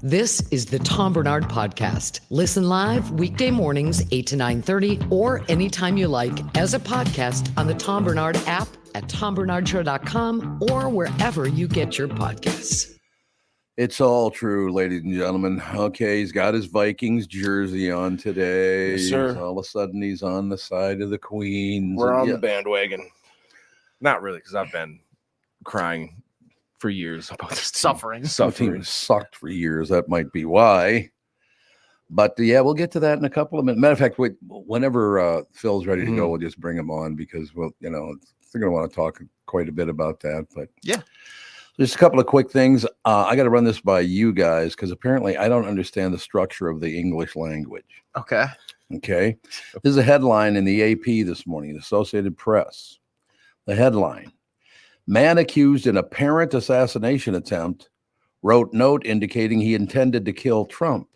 This is the Tom Barnard Podcast. Listen live weekday mornings, 8 to 9:30, or anytime you like as a podcast on the Tom Barnard app at tombarnardshow.com or wherever you get your podcasts. It's all true, ladies and gentlemen. Okay, he's got his Vikings jersey on today. Yes, sir. All of a sudden, he's on the side of the Queens. We're on the bandwagon. Not really, because I've been crying for years about this Suffering. The team sucked for years. That might be why. But yeah, we'll get to that in a couple of minutes. Matter of fact, whenever Phil's ready to go, we'll just bring him on because they're going to want to talk quite a bit about that. But yeah, just a couple of quick things. I got to run this by you guys because apparently I don't understand the structure of the English language. Okay. This is a headline in the AP this morning, the Associated Press. The headline: Man accused in apparent assassination attempt wrote note indicating he intended to kill Trump.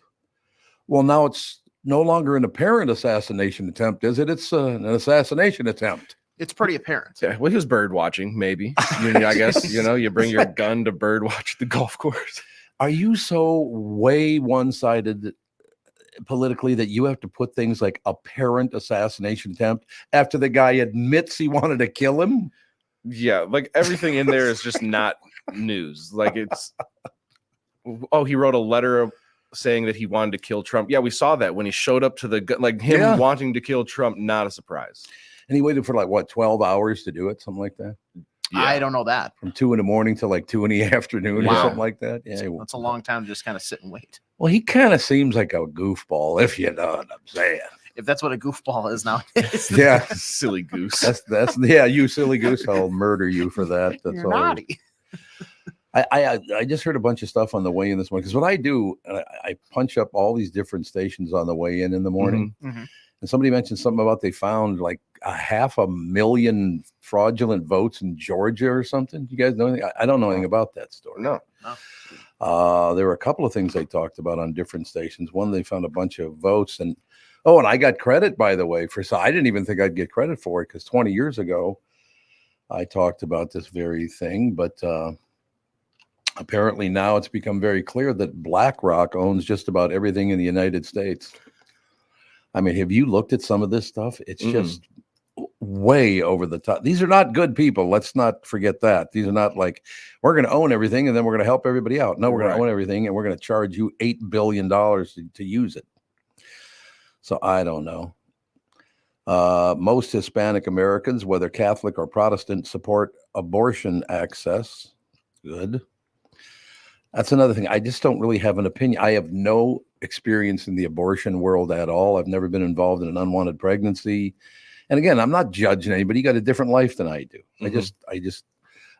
Well, now it's no longer an apparent assassination attempt, is it? It's an assassination attempt. It's pretty apparent. Yeah, well, he was bird watching, maybe. I guess, you bring your gun to bird watch the golf course. Are you so way one-sided politically that you have to put things like apparent assassination attempt after the guy admits he wanted to kill him? Yeah, like everything in there is just not news. Like he wrote a letter saying that he wanted to kill Trump. Yeah, we saw that when he showed up to him wanting to kill Trump, not a surprise. And he waited for 12 hours to do it, something like that. Yeah. I don't know that. From 2 a.m. to 2 p.m. or something like that. Yeah, that's a long time to just kind of sit and wait. Well, he kind of seems like a goofball, if you know what I'm saying. If that's what a goofball is nowadays. Yeah, silly goose. That's you silly goose. I'll murder you for that. That's You're naughty. I just heard a bunch of stuff on the way in this morning because what I do, I punch up all these different stations on the way in the morning. Mm-hmm. And somebody mentioned something about they found 500,000 fraudulent votes in Georgia or something. You guys know anything? I don't know anything about that story. No. There were a couple of things they talked about on different stations. One, they found a bunch of votes and I got credit, by the way, I didn't even think I'd get credit for it because 20 years ago I talked about this very thing, but apparently now it's become very clear that BlackRock owns just about everything in the United States. I mean, have you looked at some of this stuff? It's just way over the top. These are not good people. Let's not forget that. These are not like, we're going to own everything and then we're going to help everybody out. No, we're going to own everything and we're going to charge you $8 billion to use it. So I don't know. Most Hispanic Americans, whether Catholic or Protestant, support abortion access. Good. That's another thing. I just don't really have an opinion. I have no experience in the abortion world at all. I've never been involved in an unwanted pregnancy. And again, I'm not judging anybody. You got a different life than I do. Mm-hmm.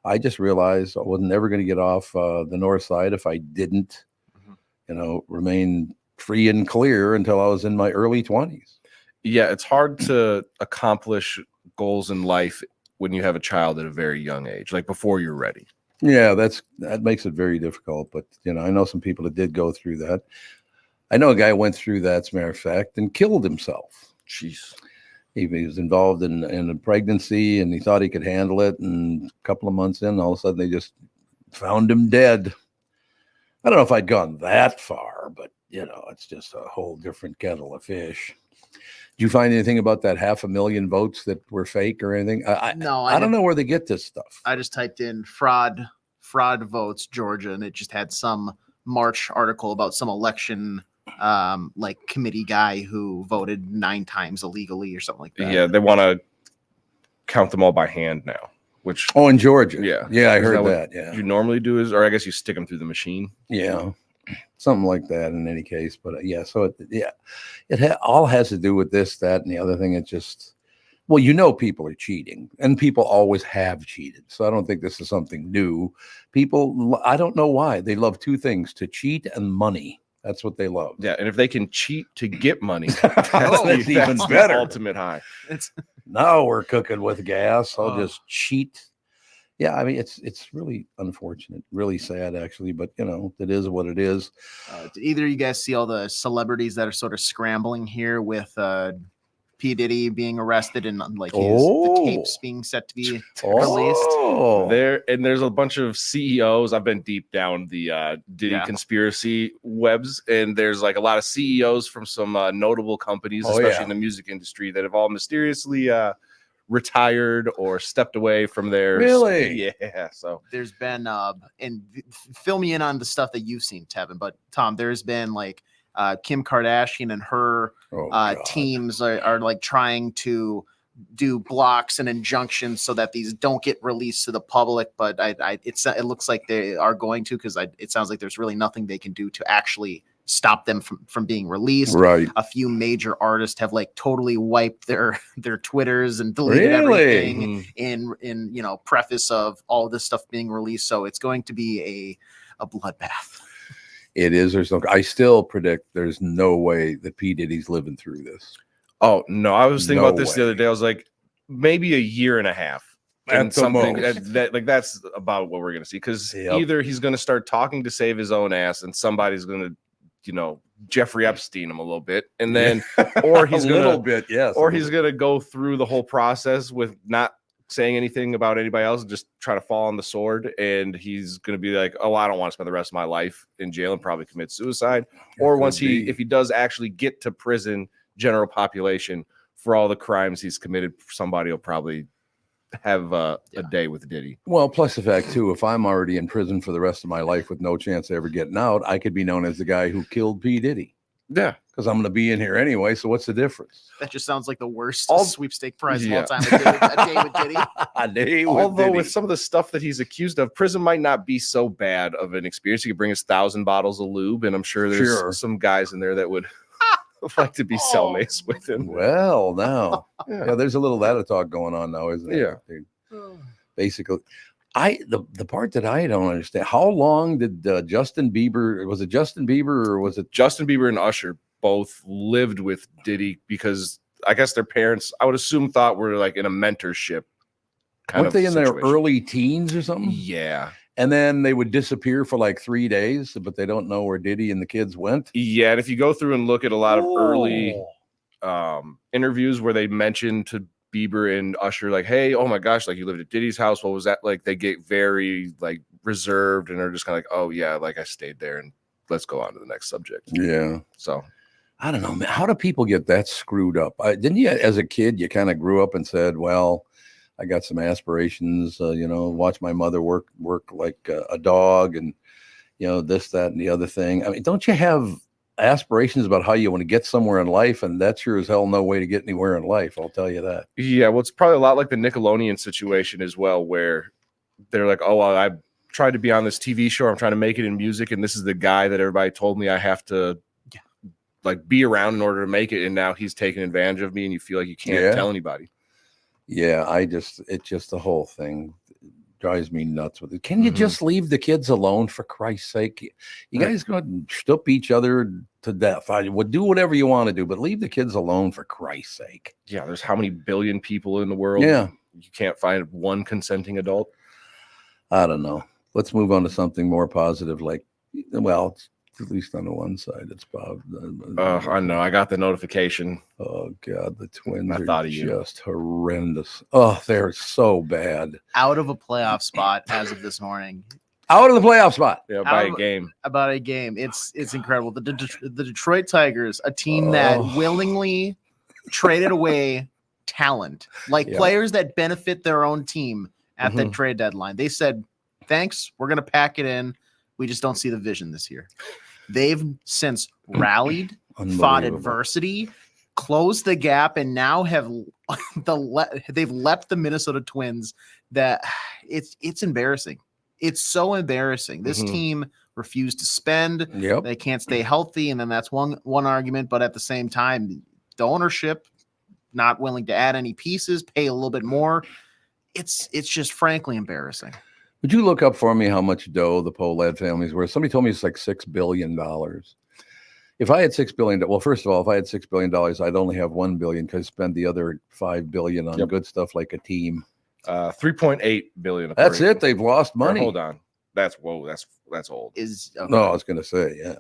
I just realized I was never going to get off the north side if I didn't, remain free and clear until I was in my early 20s. Yeah, it's hard to accomplish goals in life when you have a child at a very young age, like before you're ready. Yeah, that makes it very difficult. But, I know some people that did go through that. I know a guy went through that, as a matter of fact, and killed himself. Jeez. He was involved in a pregnancy and he thought he could handle it. And a couple of months in, all of a sudden they just found him dead. I don't know if I'd gone that far, but, it's just a whole different kettle of fish. Did you find anything about that 500,000 votes that were fake or anything? No, I don't know where they get this stuff. I just typed in fraud votes Georgia, and it just had some March article about some election committee guy who voted 9 times illegally or something like that. Yeah, they want to count them all by hand now. Which in Georgia. Yeah, I heard that. Yeah, you normally do or I guess you stick them through the machine. Yeah. Something like that in any case, but so it all has to do with this, that, and the other thing. It's just, people are cheating and people always have cheated. So I don't think this is something new. People, I don't know why they love 2 things: to cheat and money. That's what they love. Yeah. And if they can cheat to get money, that's even better. Ultimate high. Now we're cooking with gas. I'll just cheat. Yeah, I mean, it's really unfortunate, really sad, actually. But, it is what it is. Did either of you guys see all the celebrities that are sort of scrambling here with P. Diddy being arrested and like the tapes being set to be released. There's a bunch of CEOs. I've been deep down the Diddy conspiracy webs, and there's like a lot of CEOs from some notable companies, especially in the music industry, that have all mysteriously retired or stepped away from their Yeah. So there's been and fill me in on the stuff that you've seen, Tevin, but Tom, there's been like Kim Kardashian and her teams are like trying to do blocks and injunctions so that these don't get released to the public, but it looks like they are going to, because it sounds like there's really nothing they can do to actually stop them from being released. Right. A few major artists have like totally wiped their Twitters and deleted everything in preface of all this stuff being released. So it's going to be a bloodbath. It is. I still predict there's no way that P. Diddy's living through this. Oh no, I was thinking about this the other day. I was like, maybe a year and a half. And something that's about what we're gonna see, because either he's gonna start talking to save his own ass, and somebody's gonna Jeffrey Epstein him a little bit, and then or he's gonna go through the whole process with not saying anything about anybody else and just try to fall on the sword, and he's gonna be like, oh, I don't want to spend the rest of my life in jail, and probably commit suicide. Or if he does actually get to prison, general population, for all the crimes he's committed, somebody will probably have a day with Diddy. Well, plus the fact too, if I'm already in prison for the rest of my life with no chance of ever getting out, I could be known as the guy who killed P. Diddy. Yeah, because I'm going to be in here anyway. So what's the difference? That just sounds like the worst sweepstake prize of all time. A day with Diddy. Although with some of the stuff that he's accused of, prison might not be so bad of an experience. You could bring us 1,000 bottles of lube, and I'm sure there's some guys in there that would like to be cellmates with him. Well, now, there's a little that talk going on now, isn't there? Yeah. Basically, the part that I don't understand, how long did Justin Bieber, was it Justin Bieber or was it Justin Bieber and Usher both lived with Diddy, because I guess their parents, I would assume, thought were like in a mentorship kind of situation. Weren't they in their early teens or something? Yeah. And then they would disappear for like 3 days, but they don't know where Diddy and the kids went. Yeah, and if you go through and look at a lot of early interviews where they mentioned to Bieber and Usher, like, hey, oh my gosh, like you lived at Diddy's house, what was that like? They get very like reserved and are just kind of like, oh yeah, like I stayed there, and let's go on to the next subject. Yeah. So I don't know, man. How do people get that screwed up? Didn't you, as a kid, you kind of grew up and said, well, I got some aspirations, watch my mother work like a dog, and, this, that, and the other thing. I mean, don't you have aspirations about how you want to get somewhere in life? And that's sure as hell no way to get anywhere in life. I'll tell you that. Yeah. Well, it's probably a lot like the Nickelodeon situation as well, where they're like, oh, well, I tried to be on this TV show. I'm trying to make it in music, and this is the guy that everybody told me I have to like be around in order to make it. And now he's taking advantage of me, and you feel like you can't tell anybody. Yeah, it's just the whole thing drives me nuts with it. Can you just leave the kids alone, for Christ's sake? You guys go and stoop each other to death. I would do whatever you want to do, but leave the kids alone, for Christ's sake. Yeah, there's how many billion people in the world? Yeah. You can't find one consenting adult. I don't know. Let's move on to something more positive, like, well, at least on the one side, it's Bob. I know. I got the notification. Oh God, the Twins are just horrendous. Oh, they're so bad. Out of a playoff spot as of this morning. Out of the playoff spot. Yeah, by a game. About a game. It's incredible. The Detroit Tigers, a team that willingly traded away talent, like players that benefit their own team at the trade deadline. They said, thanks, we're going to pack it in. We just don't see the vision this year. They've since rallied, fought adversity, closed the gap, and now have they've leapt the Minnesota Twins. That it's embarrassing. It's so embarrassing. This team refused to spend. Yep. They can't stay healthy, and then that's one argument. But at the same time, the ownership not willing to add any pieces, pay a little bit more. It's just frankly embarrassing. Would you look up for me how much dough the Pohlad family's worth? Somebody told me it's like $6 billion. If I had $6 billion, well, first of all, if I had $6 billion, I'd only have $1 billion because I spend the other $5 billion on good stuff like a team. 3.8 billion. That's it. They've lost money. Hold on. That's old. No, I was going to say, yeah.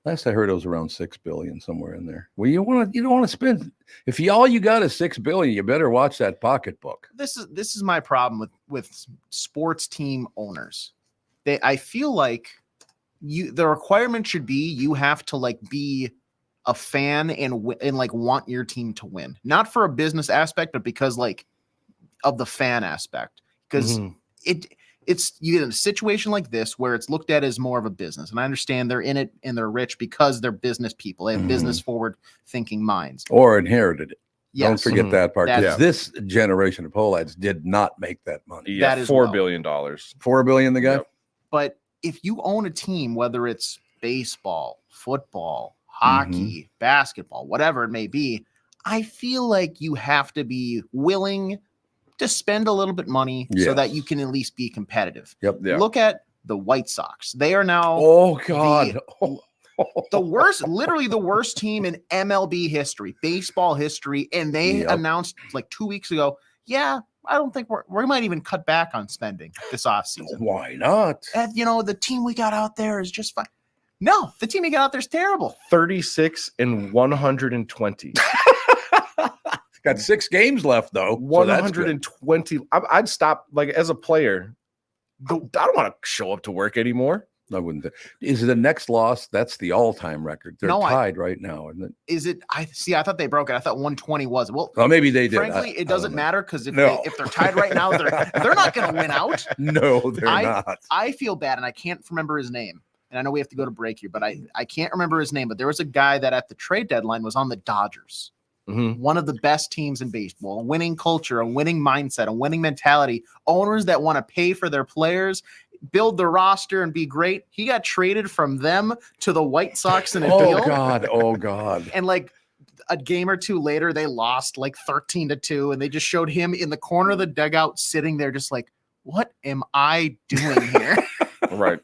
Last I heard, it was around $6 billion, somewhere in there. Well, you don't want to spend. If all you got is $6 billion, you better watch that pocketbook. This is my problem with sports team owners. I feel like the requirement should be you have to like be a fan and like want your team to win, not for a business aspect, but because like of the fan aspect. Because it's you get in a situation like this where it's looked at as more of a business. And I understand they're in it and they're rich because they're business people. They have business forward thinking minds. Or inherited it. Yes. Don't forget that part. That Because this generation of Pohlads did not make that money. Yeah, That is $4 billion. $4 billion, the guy? Yep. But if you own a team, whether it's baseball, football, hockey, basketball, whatever it may be, I feel like you have to be willing to spend a little bit money so that you can at least be competitive. Yep. Yeah. Look at the White Sox. They are now Oh, God. the worst, literally the worst team in MLB history, baseball history. And they announced like 2 weeks ago, I don't think we might even cut back on spending this offseason. Why not? And, the team we got out there is just fine. No, the team we got out there is terrible. 36 and 120. Got 6 games left, though. 120. I'd stop, like, as a player. I don't want to show up to work anymore. I wouldn't. Is the next loss? That's the all-time record. They're tied right now, isn't it? Is it? I thought they broke it. I thought 120 was. Well, maybe they did. Frankly, it doesn't matter because if they're tied right now, they're not going to win out. No, they're not. I feel bad, and I can't remember his name. And I know we have to go to break here, but I can't remember his name. But there was a guy that at the trade deadline was on the Dodgers. One of the best teams in baseball, a winning culture, a winning mindset, a winning mentality, owners that want to pay for their players, build the roster and be great. He got traded from them to the White Sox in a deal. Oh God. And like a game or two later, they lost like 13-2. And they just showed him in the corner of the dugout sitting there just like, what am I doing here? Right.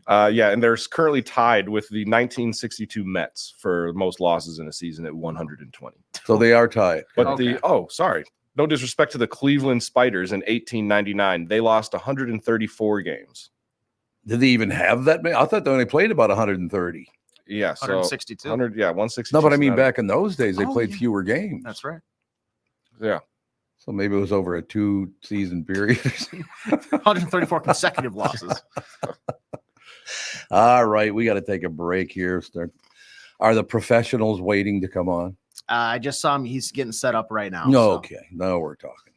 And they're currently tied with the 1962 Mets for most losses in a season at 120. So they are tied. But no disrespect to the Cleveland Spiders in 1899. They lost 134 games. Did they even have that many? I thought they only played about 130. Yeah, so 162. 162. No, but I mean, back in those days, they played fewer games. That's right. Yeah. So maybe it was over a 2-season period. 134 consecutive losses. All right, we got to take a break here. Are the professionals waiting to come on? I just saw him. He's getting set up right now. No, okay. No, we're talking.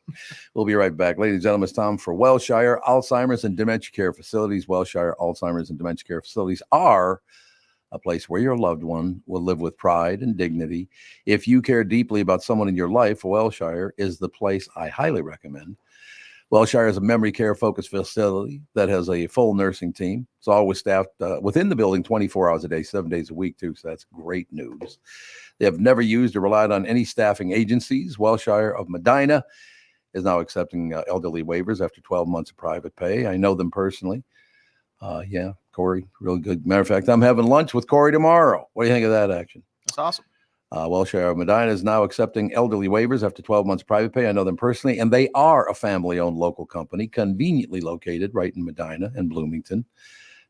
We'll be right back. Ladies and gentlemen, it's Tom for Wellshire Alzheimer's and Dementia Care Facilities. Wellshire Alzheimer's and Dementia Care Facilities are a place where your loved one will live with pride and dignity. If you care deeply about someone in your life, Wellshire is the place I highly recommend. Wellshire is a memory care focused facility that has a full nursing team. It's always staffed within the building 24 hours a day, 7 days a week, too. So that's great news. They have never used or relied on any staffing agencies. Wellshire of Medina is now accepting elderly waivers after 12 months of private pay. I know them personally. Corey, real good. Matter of fact, I'm having lunch with Corey tomorrow. What do you think of that action? That's awesome. Wellshire of Medina is now accepting elderly waivers after 12 months of private pay. I know them personally, and they are a family-owned local company, conveniently located right in Medina and Bloomington.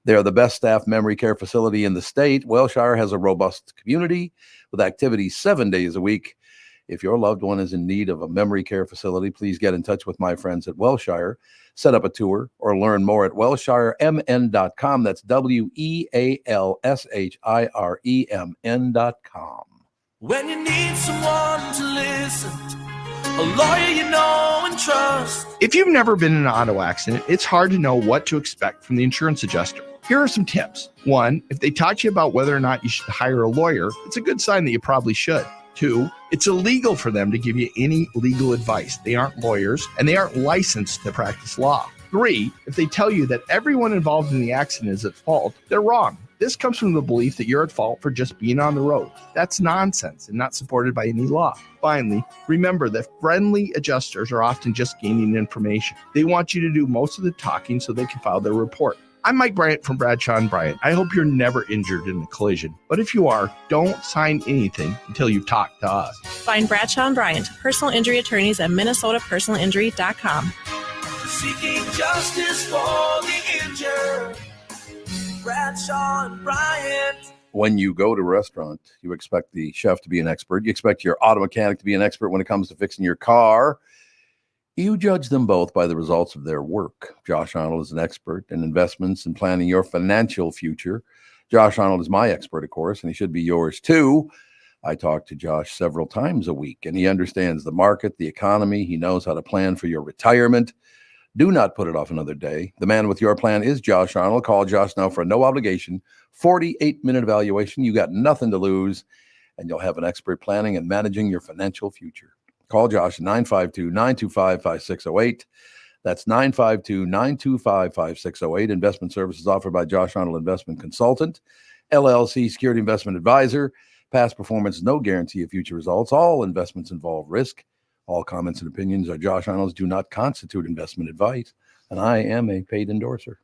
They are the best staffed memory care facility in the state. Wellshire has a robust community with activities 7 days a week. If your loved one is in need of a memory care facility, please get in touch with my friends at Wellshire. Set up a tour or learn more at wellshiremn.com. That's WEALSHIREMN.com. When you need someone to listen, a lawyer you know and trust. If you've never been in an auto accident, it's hard to know what to expect from the insurance adjuster. Here are some tips. 1, if they taught you about whether or not you should hire a lawyer, it's a good sign that you probably should. 2, it's illegal for them to give you any legal advice. They aren't lawyers and they aren't licensed to practice law. 3, if they tell you that everyone involved in the accident is at fault, they're wrong. This comes from the belief that you're at fault for just being on the road. That's nonsense and not supported by any law. Finally, remember that friendly adjusters are often just gaining information. They want you to do most of the talking so they can file their report. I'm Mike Bryant from Bradshaw & Bryant. I hope you're never injured in a collision. But if you are, don't sign anything until you've talked to us. Find Bradshaw & Bryant, personal injury attorneys at minnesotapersonalinjury.com. Seeking justice for the injured. Bradshaw and Bryant, when you go to a restaurant, you expect the chef to be an expert. You expect your auto mechanic to be an expert when it comes to fixing your car. You judge them both by the results of their work. Josh Arnold is an expert in investments and planning your financial future. Josh Arnold is my expert, of course, and he should be yours too. I talk to Josh several times a week, and he understands the market, the economy. He knows how to plan for your retirement. Do not put it off another day. The man with your plan is Josh Arnold. Call Josh now for a no-obligation 48-minute evaluation. You got nothing to lose, and you'll have an expert planning and managing your financial future. Call Josh at 952-925-5608. That's 952-925-5608. Investment services offered by Josh Arnold Investment Consultant, LLC Security Investment Advisor. Past performance, no guarantee of future results. All investments involve risk. All comments and opinions are Josh Arnold's, do not constitute investment advice. And I am a paid endorser.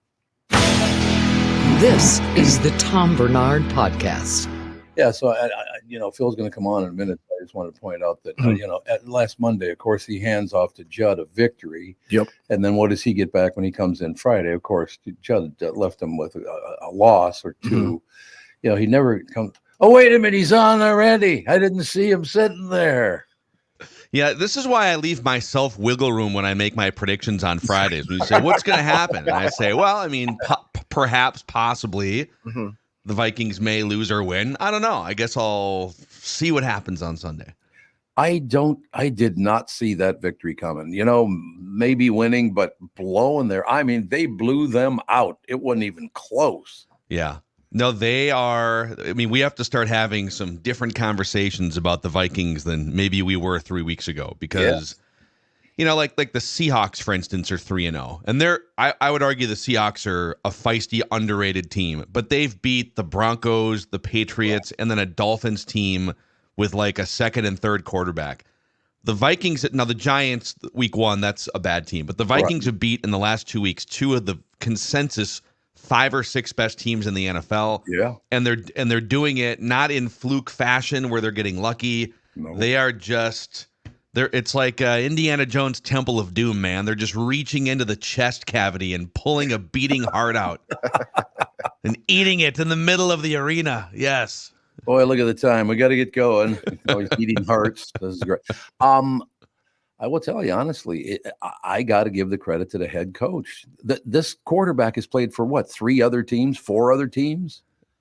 This is the Tom Barnard Podcast. Yeah, so Phil's going to come on in a minute. I just want to point out that at last Monday, of course, he hands off to Judd a victory. Yep. And then what does he get back when he comes in Friday? Of course, Judd left him with a loss or two. Mm-hmm. He never comes. Oh, wait a minute, he's on already. I didn't see him sitting there. Yeah, this is why I leave myself wiggle room when I make my predictions on Fridays. We say, what's going to happen? And I say, well, I mean, perhaps, possibly, the Vikings may lose or win. I don't know. I guess I'll see what happens on Sunday. I did not see that victory coming. Maybe winning, but blowing they blew them out. It wasn't even close. Yeah. No, they are. I mean, we have to start having some different conversations about the Vikings than maybe we were 3 weeks ago because, like the Seahawks, for instance, are 3-0. And I would argue the Seahawks are a feisty, underrated team, but they've beat the Broncos, the Patriots, and then a Dolphins team with like a second and third quarterback. The Vikings, now the Giants, week 1, that's a bad team, but the Vikings have beat in the last 2 weeks 2 of the consensus 5 or 6 best teams in the NFL. Yeah. And they're doing it not in fluke fashion where they're getting lucky. No. They are just it's like Indiana Jones' Temple of Doom, man. They're just reaching into the chest cavity and pulling a beating heart out and eating it in the middle of the arena. Yes. Boy, look at the time. We got to get going. Always eating hearts. This is great. I will tell you honestly, I got to give the credit to the head coach. This quarterback has played for 4 other teams?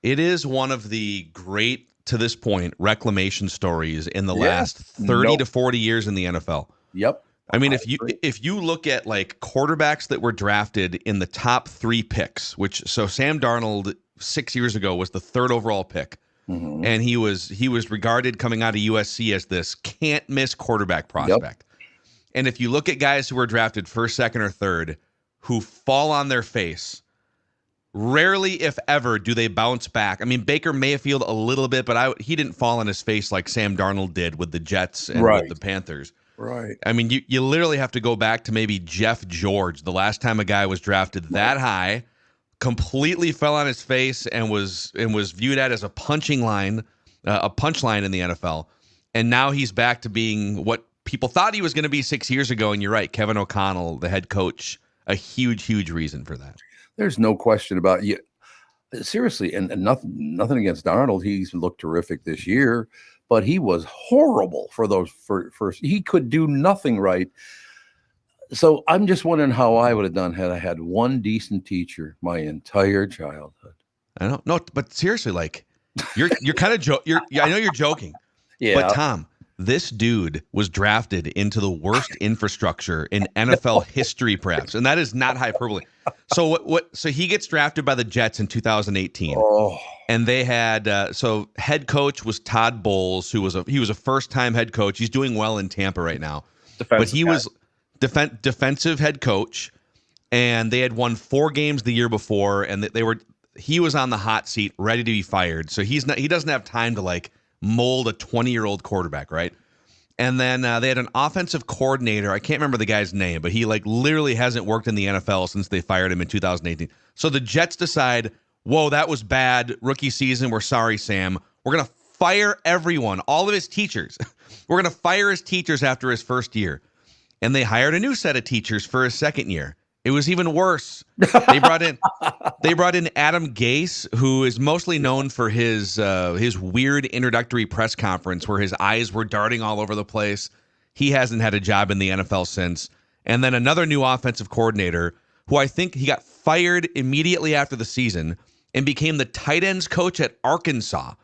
It is one of the great, to this point, reclamation stories in the last 30 to 40 years in the NFL. Yep. I mean, if you look at like quarterbacks that were drafted in the top 3 picks, so Sam Darnold 6 years ago was the 3rd overall pick. Mm-hmm. And he was regarded coming out of USC as this can't miss quarterback prospect. Yep. And if you look at guys who were drafted 1st, 2nd, or 3rd, who fall on their face, rarely, if ever, do they bounce back. I mean, Baker Mayfield a little bit, but he didn't fall on his face like Sam Darnold did with the Jets and with the Panthers. Right. I mean, you literally have to go back to maybe Jeff George, the last time a guy was drafted that high, completely fell on his face and was viewed at as a punchline in the NFL. And now he's back to being what people thought he was going to be 6 years ago, and you're right. Kevin O'Connell, the head coach, a huge, huge reason for that. There's no question about you. Seriously, and nothing against Darnold. He's looked terrific this year, but he was horrible for those first. He could do nothing right. So I'm just wondering how I would have done had I had one decent teacher my entire childhood. I don't know, but seriously, like you're kind of I know you're joking, yeah. But Tom, this dude was drafted into the worst infrastructure in NFL history, perhaps, and that is not hyperbole. So So he gets drafted by the Jets in 2018, and they had so head coach was Todd Bowles, who was a first-time head coach. He's doing well in Tampa right now, but he was defensive head coach, and they had won 4 games the year before, and he was on the hot seat, ready to be fired. So he doesn't have time to like mold a 20-year-old quarterback, right? And then they had an offensive coordinator. I can't remember the guy's name, but he like literally hasn't worked in the NFL since they fired him in 2018. So the Jets decide, whoa, that was bad. Rookie season. We're sorry, Sam. We're going to fire everyone, all of his teachers. We're going to fire his teachers after his first year. And they hired a new set of teachers for his second year. It was even worse. They brought in Adam Gase, who is mostly known for his weird introductory press conference where his eyes were darting all over the place. He hasn't had a job in the NFL since. And then another new offensive coordinator who I think he got fired immediately after the season and became the tight ends coach at Arkansas.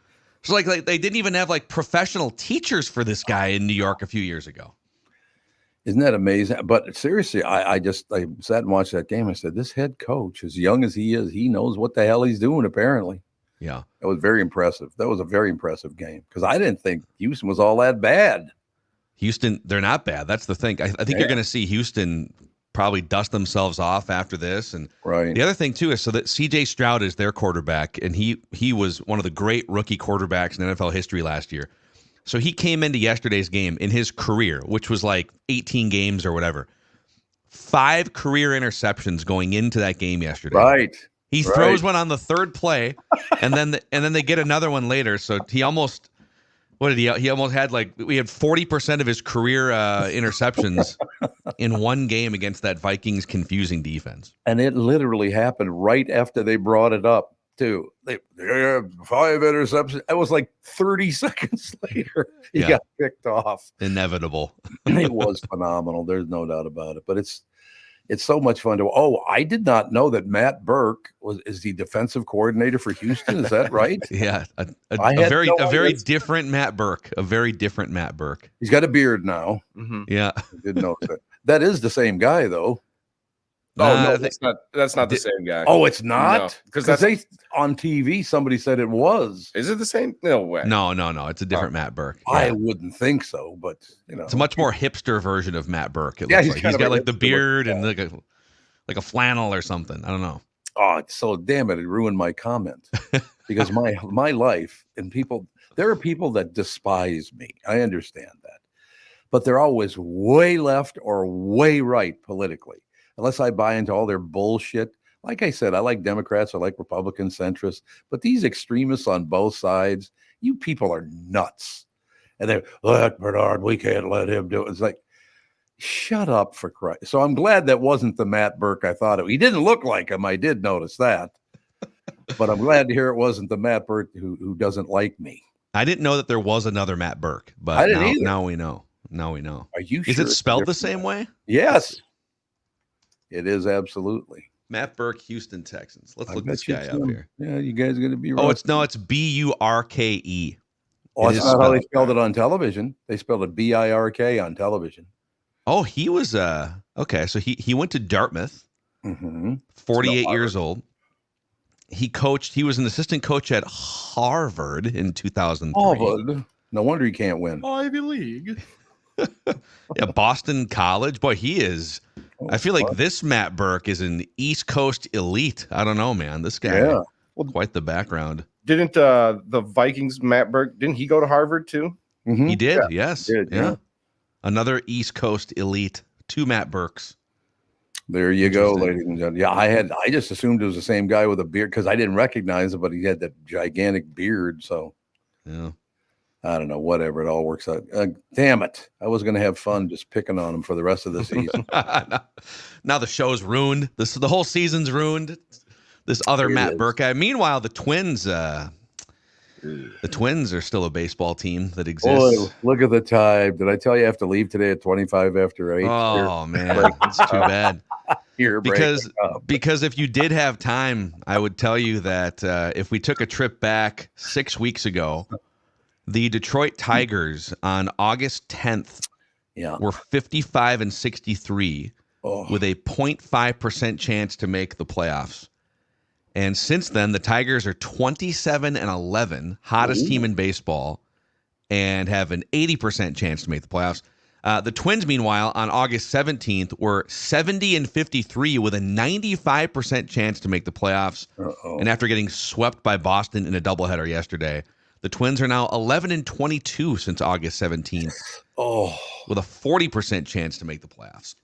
So like they didn't even have like professional teachers for this guy in New York a few years ago. Isn't that amazing? But seriously, I sat and watched that game. I said, this head coach, as young as he is, he knows what the hell he's doing, apparently. Yeah. That was very impressive. That was a very impressive game because I didn't think Houston was all that bad. Houston, they're not bad. That's the thing. I think you're going to see Houston probably dust themselves off after this. And right. The other thing, too, is so that C.J. Stroud is their quarterback, and he was one of the great rookie quarterbacks in NFL history last year. So he came into yesterday's game in his career, which was like 18 games or whatever. 5 career interceptions going into that game yesterday. Right. He throws one on the third play, and then they get another one later. So he almost he almost had we had 40% of his career interceptions in one game against that Vikings confusing defense. And it literally happened right after they brought it up. Too. They had 5 interceptions. It was like 30 seconds later. He got picked off. Inevitable. It was phenomenal. There's no doubt about it. But it's so much fun to. Oh, I did not know that Matt Burke is the defensive coordinator for Houston. Is that right? Yeah, a very different Matt Burke. A very different Matt Burke. He's got a beard now. Mm-hmm. Yeah, I didn't know that. That is the same guy, though. No, that's not the same guy. Oh, it's not? Because they on TV, somebody said it was. Is it the same? No way. No. It's a different Matt Burke. Yeah. I wouldn't think so, but it's a much more hipster version of Matt Burke. It looks like he's got like the beard and like a flannel or something. I don't know. Oh, so damn it! It ruined my comment because my life and people. There are people that despise me. I understand that, but they're always way left or way right politically. Unless I buy into all their bullshit. Like I said, I like Democrats, I like Republican centrists, but these extremists on both sides, you people are nuts. And they're, Bernard, we can't let him do it. It's like, shut up for Christ. So I'm glad that wasn't the Matt Burke I thought it was. He didn't look like him. I did notice that. But I'm glad to hear it wasn't the Matt Burke who doesn't like me. I didn't know that there was another Matt Burke, but I didn't either. Now we know. Now we know. Are you Is sure it spelled the same way? Yes. It is absolutely. Matt Burke, Houston Texans. Let's look this guy up here. Yeah, you guys are going to be. It's Burke. Oh, that's not how they spelled it on television. They spelled it BIRK on television. Oh, he was okay. So he went to Dartmouth. Mm-hmm. 48 years old. He was an assistant coach at Harvard in 2003. Harvard. No wonder he can't win. Ivy League. Yeah, Boston College. Boy, he is. I feel like this Matt Burke is an East Coast elite. I don't know, man. This guy, quite the background. Didn't the Vikings Matt Burke? Didn't he go to Harvard too? Mm-hmm. He did. Yes. He did, yeah. Another East Coast elite. 2 Matt Burkes. There you go, ladies and gentlemen. Yeah, I just assumed it was the same guy with a beard because I didn't recognize him, but he had that gigantic beard. So, yeah. I don't know, whatever. It all works out. Damn it. I was going to have fun just picking on him for the rest of the season. Now the show's ruined. The whole season's ruined. This other Matt Burke guy. Meanwhile, the Twins are still a baseball team that exists. Boy, look at the time. Did I tell you I have to leave today at 25 after 8? Oh, man. It's too bad. Because if you did have time, I would tell you that if we took a trip back 6 weeks ago, the Detroit Tigers on August 10th were 55-63 with a 0.5% chance to make the playoffs. And since then, the Tigers are 27-11, hottest team in baseball, and have an 80% chance to make the playoffs. The Twins, meanwhile, on August 17th, were 70-53 with a 95% chance to make the playoffs. And after getting swept by Boston in a doubleheader yesterday, the Twins are now 11-22 since August 17th. With a 40% chance to make the playoffs.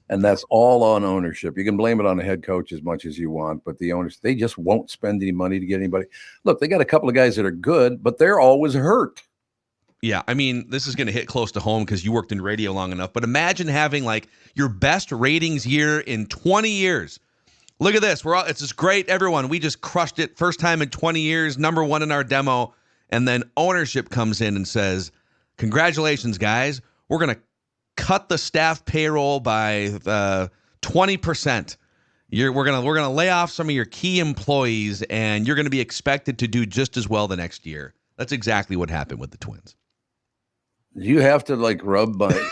And that's all on ownership. You can blame it on the head coach as much as you want, but the owners, they just won't spend any money to get anybody. Look, they got a couple of guys that are good, but they're always hurt. Yeah, I mean, this is going to hit close to home because you worked in radio long enough. But imagine having like your best ratings year in 20 years. Look at this. It's just great, everyone. We just crushed it. First time in 20 years, number one in our demo. And then ownership comes in and says, congratulations, guys. We're going to cut the staff payroll by 20%. We're gonna lay off some of your key employees, and you're going to be expected to do just as well the next year. That's exactly what happened with the Twins. You have to like rub my face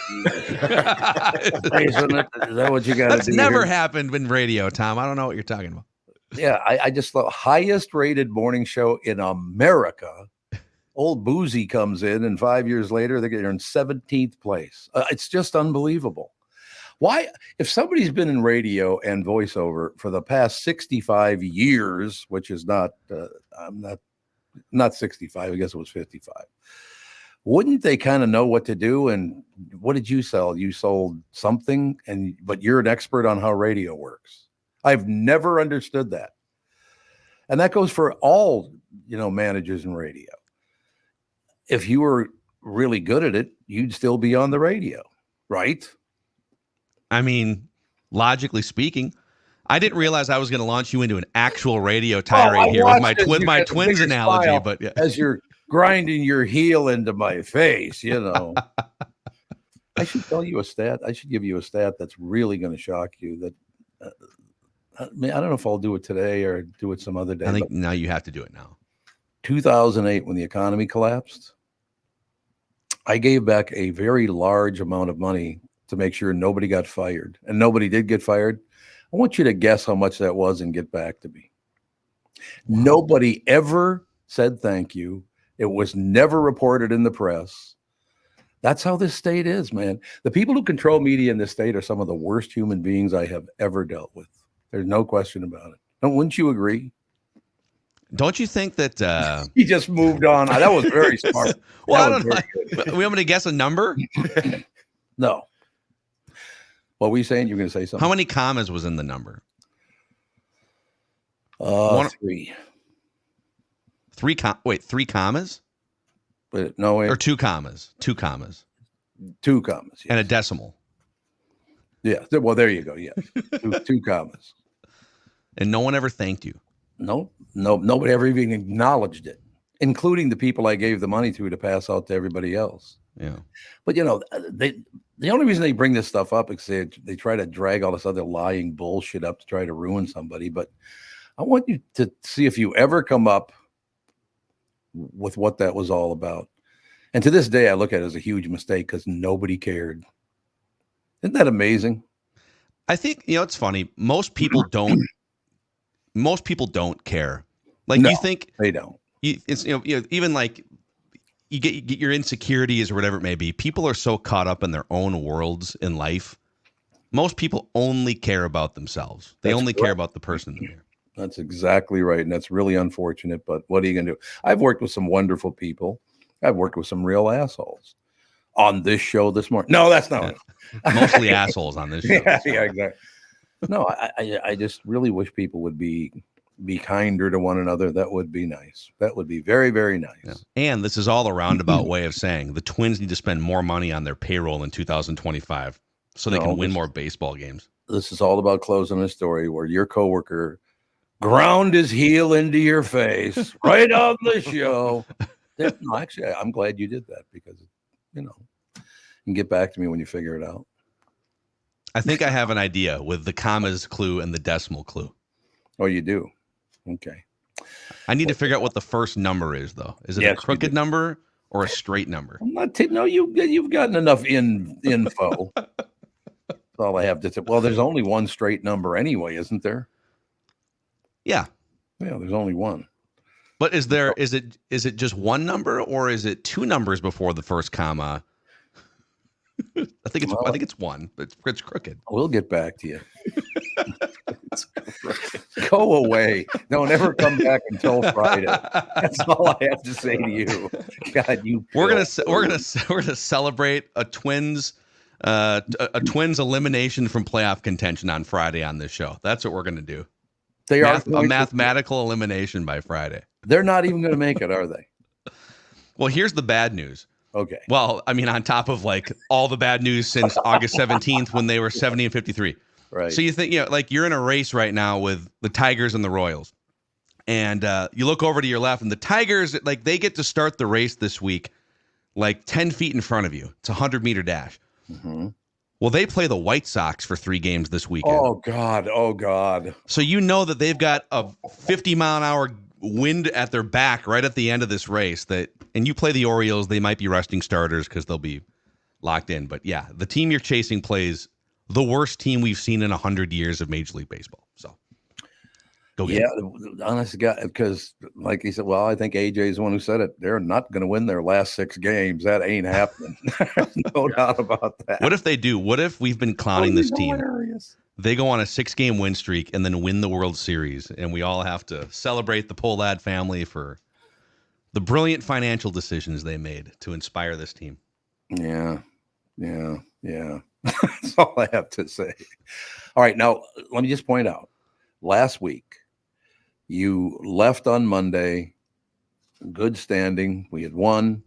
on it. Is that what you got to do? That's never happened in radio, Tom. I don't know what you're talking about. Yeah, I just thought highest rated morning show in America. Old Boozy comes in, and 5 years later, they're in 17th place. It's just unbelievable. Why, if somebody's been in radio and voiceover for the past 65 years, which is not 65, I guess it was 55. Wouldn't they kind of know what to do? And what did you sell? You sold something, but you're an expert on how radio works. I've never understood that. And that goes for all, managers in radio. If you were really good at it, you'd still be on the radio, right? I mean, logically speaking, I didn't realize I was going to launch you into an actual radio tirade here with my Twins analogy, but yeah. As you're grinding your heel into my face, I should tell you a stat. I should give you a stat that's really going to shock you. That I don't know if I'll do it today or do it some other day. I think now you have to do it now. 2008, when the economy collapsed, I gave back a very large amount of money to make sure nobody got fired, and nobody did get fired. I want you to guess how much that was and get back to me. Wow. Nobody ever said thank you. It was never reported in the press. That's how this state is, man. The people who control media in this state are some of the worst human beings I have ever dealt with. There's no question about it. Wouldn't you agree? Don't you think that he just moved on? That was very smart. Well, I don't know. We want me to guess a number? No. What were you saying? You were going to say something. How many commas was in the number? 3. 3 commas? But no, or 2 commas. 2 commas. 2 commas. Yes. And a decimal. Yeah. Well, there you go. Yeah. 2 commas. And no one ever thanked you. No, nobody ever even acknowledged it, including the people I gave the money to pass out to everybody else. Yeah. But the only reason they bring this stuff up is they try to drag all this other lying bullshit up to try to ruin somebody. But I want you to see if you ever come up with what that was all about. And to this day, I look at it as a huge mistake because nobody cared. Isn't that amazing? I think, it's funny. Most people don't care. Like, no, you think they don't. It's even like you get your insecurities or whatever it may be. People are so caught up in their own worlds in life. Most people only care about themselves. They only care about the person there. That's exactly right. And that's really unfortunate. But what are you going to do? I've worked with some wonderful people. I've worked with some real assholes on this show this morning. No, that's not mostly assholes on this show. Yeah, exactly. No, I just really wish people would be kinder to one another. That would be nice. That would be very, very nice. Yeah. And this is all a roundabout way of saying the Twins need to spend more money on their payroll in 2025 so they can win more baseball games. This is all about closing a story where your coworker ground his heel into your face right on the show. No, actually, I'm glad you did that because, you can get back to me when you figure it out. I think I have an idea with the commas clue and the decimal clue. Oh, you do? Okay. I need to figure out what the first number is, though. Is it a crooked number or a straight number? I'm not no, you've gotten enough info. That's all I have to say. Well, there's only one straight number anyway, isn't there? Yeah. Yeah, there's only one. But is it just one number or is it 2 numbers before the first comma? I think it's 1, but it's crooked. We'll get back to you. Go away. Don't ever come back until Friday. That's all I have to say to you. God, we're gonna celebrate a Twins elimination from playoff contention on Friday on this show. That's what we're gonna do. They are a mathematical elimination by Friday. They're not even going to make it, are they? Well, here's the bad news. Okay. Well, I mean, on top of like all the bad news since August 17th when they were 70-53. Right. So you think, like you're in a race right now with the Tigers and the Royals. And you look over to your left, and the Tigers, like they get to start the race this week, like 10 feet in front of you. It's a 100-meter dash. Mm-hmm. Well, they play the White Sox for 3 games this weekend. Oh, God. So you know that they've got a 50-mile-an-hour wind at their back right at the end of this race. And you play the Orioles, they might be resting starters because they'll be locked in. But yeah, the team you're chasing plays the worst team we've seen in 100 years of Major League Baseball. So go get it. Honest to God, because like he said, well, I think AJ is the one who said it. They're not going to win their last 6 games. That ain't happening. No doubt about that. What if they do? What if we've been clowning this team? Hilarious. They go on a 6-game win streak and then win the World Series, and we all have to celebrate the Pohlad family for the brilliant financial decisions they made to inspire this team. Yeah. That's all I have to say. All right, now let me just point out, last week you left on Monday, good standing. We had won.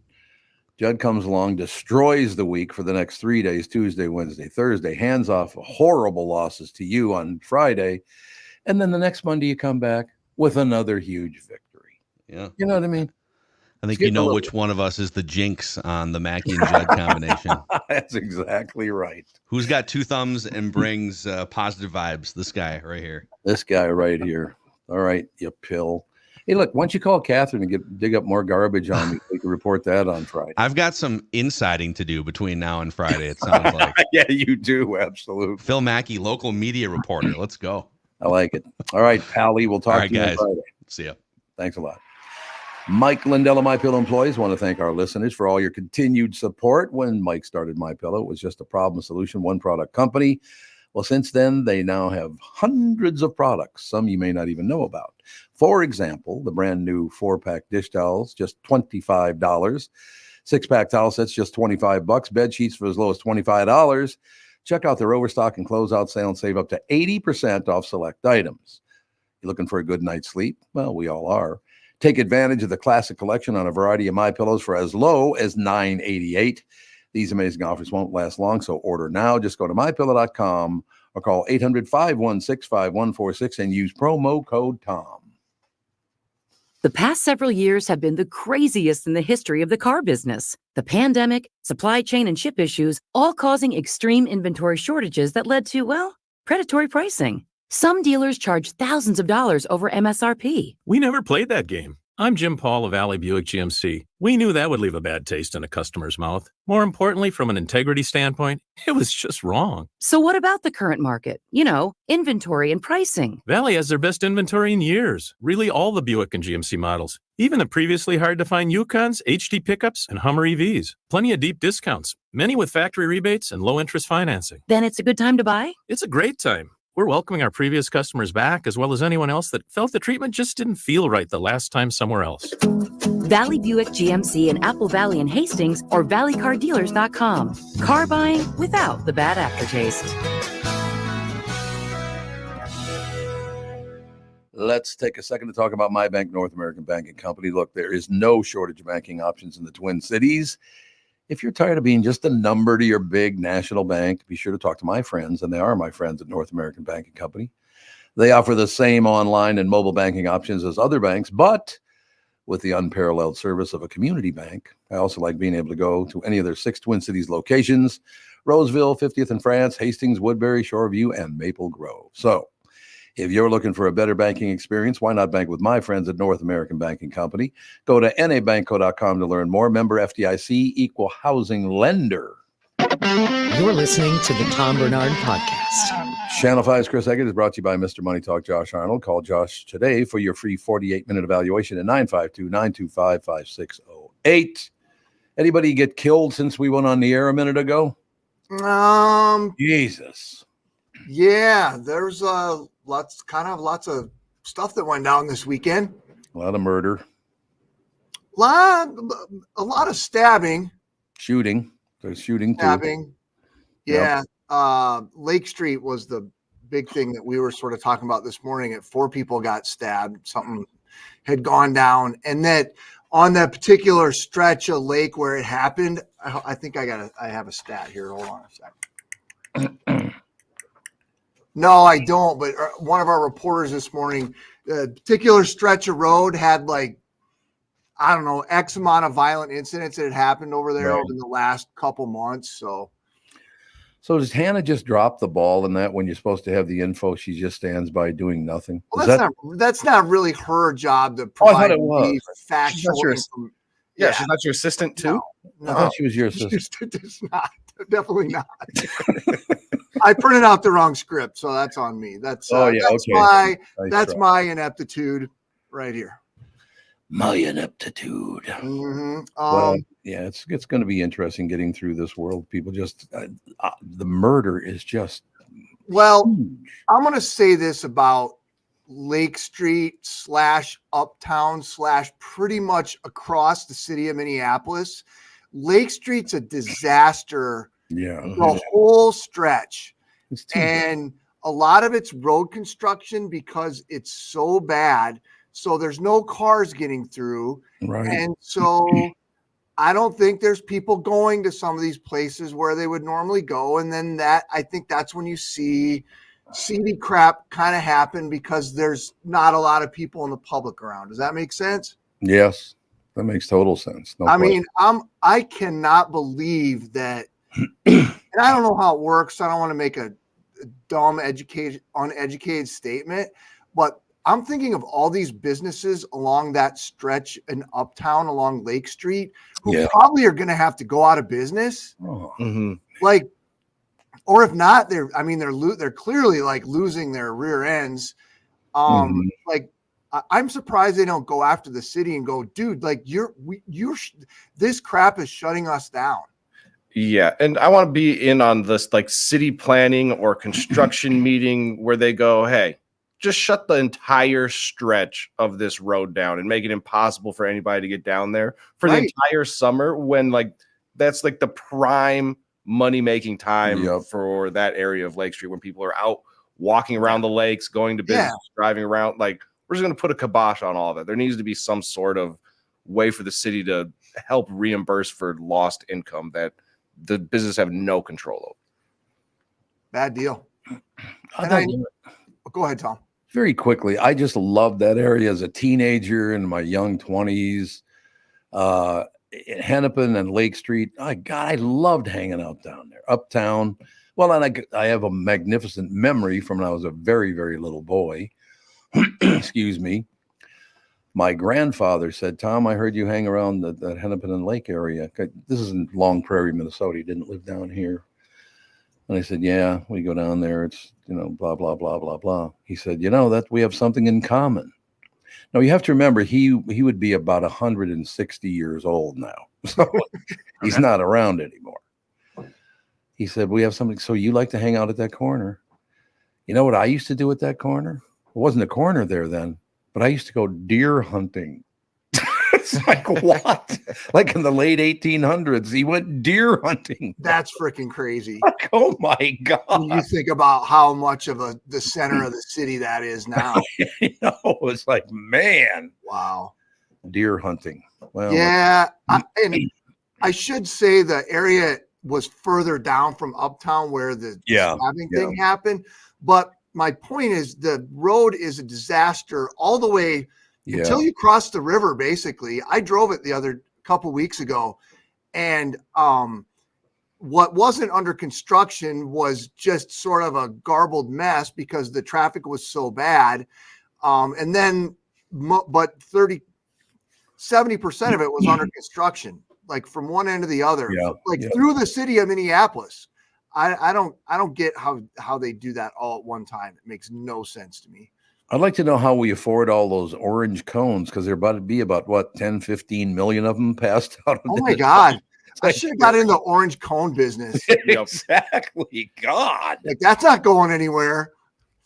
Judd comes along, destroys the week for the next 3 days, Tuesday, Wednesday, Thursday, hands off horrible losses to you on Friday. And then the next Monday you come back with another huge victory. Yeah. You know what I mean? I think you know which one of us is the jinx on the Mackey and Judd combination. That's exactly right. Who's got 2 thumbs and brings positive vibes? This guy right here. This guy right here. All right, you pill. Hey, look, why don't you call Catherine and dig up more garbage on me? We can report that on Friday. I've got some insiding to do between now and Friday, it sounds like. Yeah, you do. Absolutely. Phil Mackey, local media reporter. Let's go. I like it. All right, Pally, we'll talk to you guys. on Friday. See ya. Thanks a lot. Mike Lindell of MyPillow employees want to thank our listeners for all your continued support. When Mike started MyPillow, it was just a problem solution, one product company. Well, since then, they now have hundreds of products, some you may not even know about. For example, the brand new 4-pack dish towels, just $25. 6-pack towel sets, just $25. Bed sheets for as low as $25. Check out their overstock and closeout sale and save up to 80% off select items. You looking for a good night's sleep? Well, we all are. Take advantage of the classic collection on a variety of MyPillows for as low as $9.88. These amazing offers won't last long, so order now. Just go to MyPillow.com or call 800-516-5146 and use promo code TOM. The past several years have been the craziest in the history of the car business. The pandemic, supply chain, and chip issues, all causing extreme inventory shortages that led to, well, predatory pricing. Some dealers charge thousands of dollars over MSRP. We never played that game. I'm Jim Paul of Valley Buick GMC. We knew that would leave a bad taste in a customer's mouth. More importantly, from an integrity standpoint, it was just wrong. So what about the current market? You know, inventory and pricing. Valley has their best inventory in years. Really all the Buick and GMC models. Even the previously hard-to-find Yukons, HD pickups, and Hummer EVs. Plenty of deep discounts. Many with factory rebates and low-interest financing. Then it's a good time to buy? It's a great time. We're welcoming our previous customers back, as well as anyone else that felt the treatment just didn't feel right the last time somewhere else. Valley Buick GMC in Apple Valley and Hastings or valleycardealers.com. Car buying without the bad aftertaste. Let's take a second to talk about My Bank, North American Banking Company. Look, there is no shortage of banking options in the Twin Cities. If you're tired of being just a number to your big national bank, be sure to talk to my friends, and they are my friends at North American Banking Company. They offer the same online and mobile banking options as other banks, but with the unparalleled service of a community bank. I also like being able to go to any of their 6 Twin Cities locations: Roseville, 50th and France, Hastings, Woodbury, Shoreview, and Maple Grove. So if you're looking for a better banking experience, why not bank with my friends at North American Banking Company? Go to nabanco.com to learn more. Member FDIC, equal housing lender. You're listening to the Tom Barnard Podcast. Channel 5's Chris Egert is brought to you by Mr. Money Talk, Josh Arnold. Call Josh today for your free 48-minute evaluation at 952-925-5608. Anybody get killed since we went on the air a minute ago? Jesus. Yeah, there's lots of stuff that went down this weekend. A lot of murder. A lot of stabbing. Shooting. There's shooting too. Stabbing. Yeah. Yep. Lake Street was the big thing that we were sort of talking about this morning. 4 people got stabbed. Something had gone down. And that on that particular stretch of lake where it happened. I think I have a stat here. Hold on a second. No, I don't. But one of our reporters this morning, the particular stretch of road had like, I don't know, X amount of violent incidents that had happened over there over the last couple months. So does Hannah just drop the ball in that when you're supposed to have the info? She just stands by doing nothing. Well, that's not really her job to provide factual information. Yeah, she's not your assistant too. No, I thought she was your assistant. It's not, definitely not. I printed out the wrong script, so that's on me. That's my ineptitude right here. My ineptitude. Mm-hmm. Well, yeah, it's going to be interesting getting through this world. People just the murder is just huge. I'm going to say this about Lake Street / Uptown / pretty much across the city of Minneapolis. Lake Street's a disaster. Yeah, the whole stretch, and a lot of it's road construction because it's so bad. So there's no cars getting through. Right. And so I don't think there's people going to some of these places where they would normally go. And then I think that's when you see seedy crap kind of happen because there's not a lot of people in the public around. Does that make sense? Yes, that makes total sense. No question. I cannot believe that, and I don't know how it works. So I don't want to make a dumb, uneducated statement, but I'm thinking of all these businesses along that stretch in Uptown along Lake Street who probably are going to have to go out of business. Like, or if not, they're clearly like losing their rear ends. Like, I'm surprised they don't go after the city and go, dude, like this crap is shutting us down. Yeah, and I want to be in on this like city planning or construction meeting where they go, hey, just shut the entire stretch of this road down and make it impossible for anybody to get down there for the entire summer when like that's like the prime money-making time for that area of Lake Street when people are out walking around the lakes, going to business, driving around. Like, we're just going to put a kibosh on all of it. There needs to be some sort of way for the city to help reimburse for lost income that the business have no control over. Bad deal. Go ahead, Tom. Very quickly, I just loved that area as a teenager in my young 20s. Hennepin and Lake Street. I loved hanging out down there. Uptown. Well, and I have a magnificent memory from when I was a very, very little boy. Excuse me. My grandfather said, Tom, I heard you hang around the Hennepin and Lake area. This is in Long Prairie, Minnesota. He didn't live down here. And I said, yeah, we go down there. It's, blah, blah, blah, blah, blah. He said, that we have something in common. Now, you have to remember, he would be about 160 years old now. So he's not around anymore. He said, we have something. So you like to hang out at that corner. You know what I used to do at that corner? It wasn't a corner there then, but I used to go deer hunting. It's like, what? Like in the late 1800s, he went deer hunting. That's freaking crazy. Like, oh my God. When you think about how much of the center of the city that is now. It's like, man. Wow. Deer hunting. Well, yeah. I should say the area was further down from Uptown where the stabbing thing happened. But my point is the road is a disaster all the way until you cross the river, basically. I drove it the other couple weeks ago, and what wasn't under construction was just sort of a garbled mess because the traffic was so bad. And then, but 70% of it was under construction, like from one end to the other, through the city of Minneapolis. I don't get how they do that all at one time. It makes no sense to me. I'd like to know how we afford all those orange cones because they're about to be about 10, 15 million of them passed out. Oh my God. I should have got in the orange cone business. Exactly. God. Like, that's not going anywhere.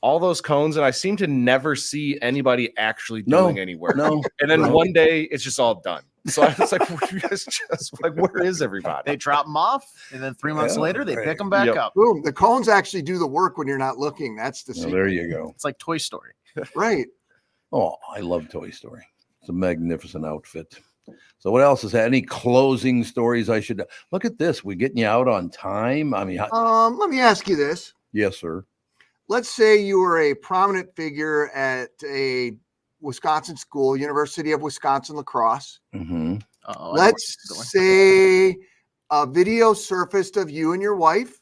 All those cones, and I seem to never see anybody actually doing anywhere. No. And then one day it's just all done. So I was like, where is everybody? They drop them off, and then 3 months later, they pick them back up. Boom. The cones actually do the work when you're not looking. That's the secret. There you go. It's like Toy Story. Right. Oh, I love Toy Story. It's a magnificent outfit. So what else is that? Any closing stories I should look at this? We getting you out on time? I mean, let me ask you this. Yes, sir. Let's say you were a prominent figure at a Wisconsin school, University of Wisconsin La Crosse. Mm-hmm. Let's say a video surfaced of you and your wife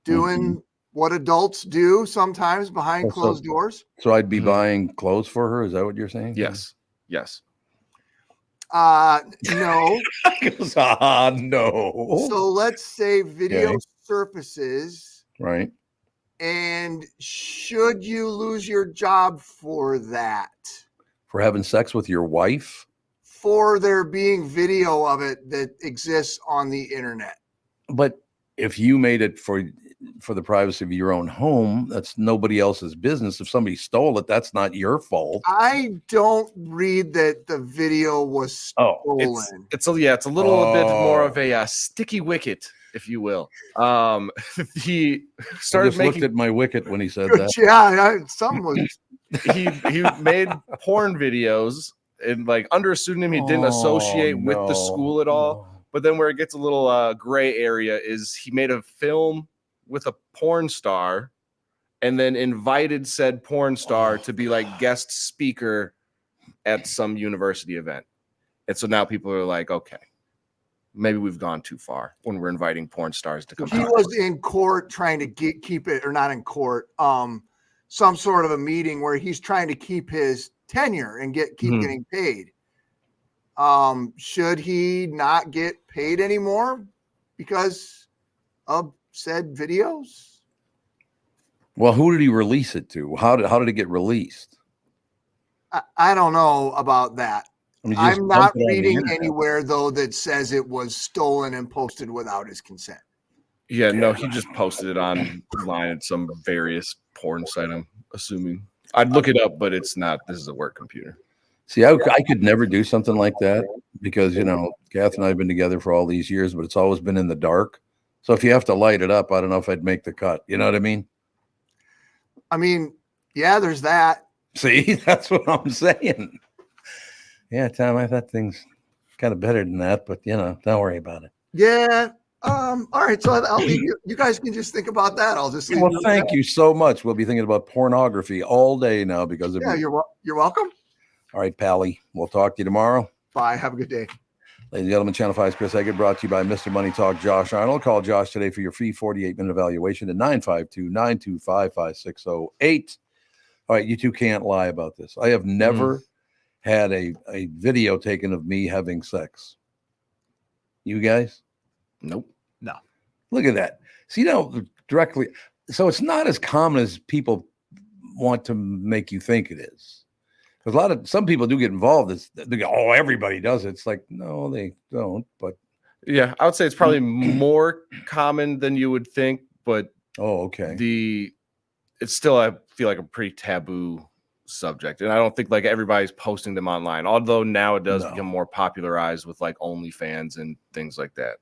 doing what adults do sometimes behind closed doors. So I'd be buying clothes for her. Is that what you're saying? Yes. Yes. No. Goes, no. So let's say video surfaces. Right. And should you lose your job for that? For having sex with your wife? For there being video of it that exists on the internet. But if you made it for the privacy of your own home, that's nobody else's business. If somebody stole it, that's not your fault. I don't read that the video was stolen. It's a little bit more of a sticky wicket, if you will. He started looked at my wicket when he said that. Yeah, something was. he made porn videos and like under a pseudonym. He didn't associate with the school at all. But then where it gets a little gray area is he made a film with a porn star and then invited said porn star to be like guest speaker at some university event. And so now people are like, okay, maybe we've gone too far when we're inviting porn stars to come. He was in court trying to keep it, or not in court, some sort of a meeting where he's trying to keep his tenure and keep getting paid. Should he not get paid anymore because of said videos? Well, who did he release it to? How did it get released? I don't know about that. I'm not reading anywhere though that says it was stolen and posted without his consent. Yeah, no, he just posted it online at some various porn site, I'm assuming. I'd look it up, but it's not. This is a work computer. See, I could never do something like that because, Kath and I have been together for all these years, but it's always been in the dark. So if you have to light it up, I don't know if I'd make the cut. You know what I mean? Yeah, there's that. See, that's what I'm saying. Yeah, Tom, I thought things kind of better than that, but, don't worry about it. Yeah. All right. So I'll leave you. You guys can just think about that. I'll just leave thank you so much. We'll be thinking about pornography all day now because of you're welcome. All right, Pally. We'll talk to you tomorrow. Bye. Have a good day. Ladies and gentlemen, Channel 5's Chris Egert, brought to you by Mr. Money Talk, Josh Arnold. Call Josh today for your free 48-minute evaluation at 952-925-5608. All right, you two can't lie about this. I have never had a video taken of me having sex. You guys? Nope. No. Look at that. See, directly. So it's not as common as people want to make you think it is. Because some people do get involved. They go, oh, everybody does it. It's like, no, they don't. But yeah, I would say it's probably more common than you would think. But okay. It's still, I feel like, a pretty taboo subject, and I don't think like everybody's posting them online. Although now it does become more popularized with like OnlyFans and things like that.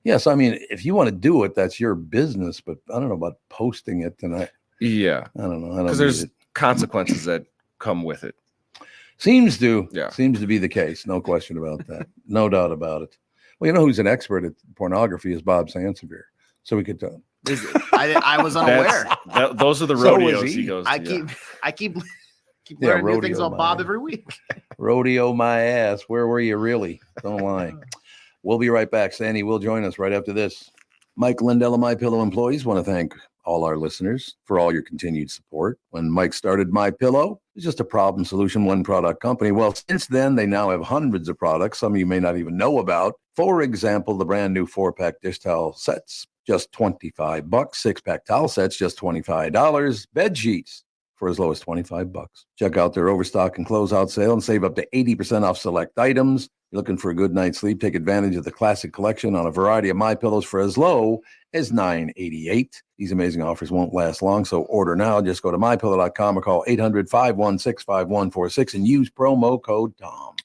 Yes, I mean, if you want to do it, that's your business. But I don't know about posting it tonight. Yeah, I don't know because there's consequences that come with it. Seems to be the case. No question about that. No doubt about it. Well, who's an expert at pornography is Bob Sansevere. So we could tell. I was unaware. Those are the rodeos he goes to. I keep learning new things about Bob every week. Rodeo my ass. Where were you really? Don't lie. We'll be right back. Sandy will join us right after this. Mike Lindell and MyPillow employees want to thank all our listeners for all your continued support. When Mike started MyPillow, it was just a problem solution, one product company. Well, since then, they now have hundreds of products, some of you may not even know about. For example, the brand new 4-pack dish towel sets, just $25. 6-pack towel sets, just $25. Bed sheets for as low as $25. Check out their overstock and closeout sale and save up to 80% off select items. You're looking for a good night's sleep? Take advantage of the classic collection on a variety of MyPillows for as low as $9.88. These amazing offers won't last long, so order now. Just go to MyPillow.com or call 800-516-5146 and use promo code TOM.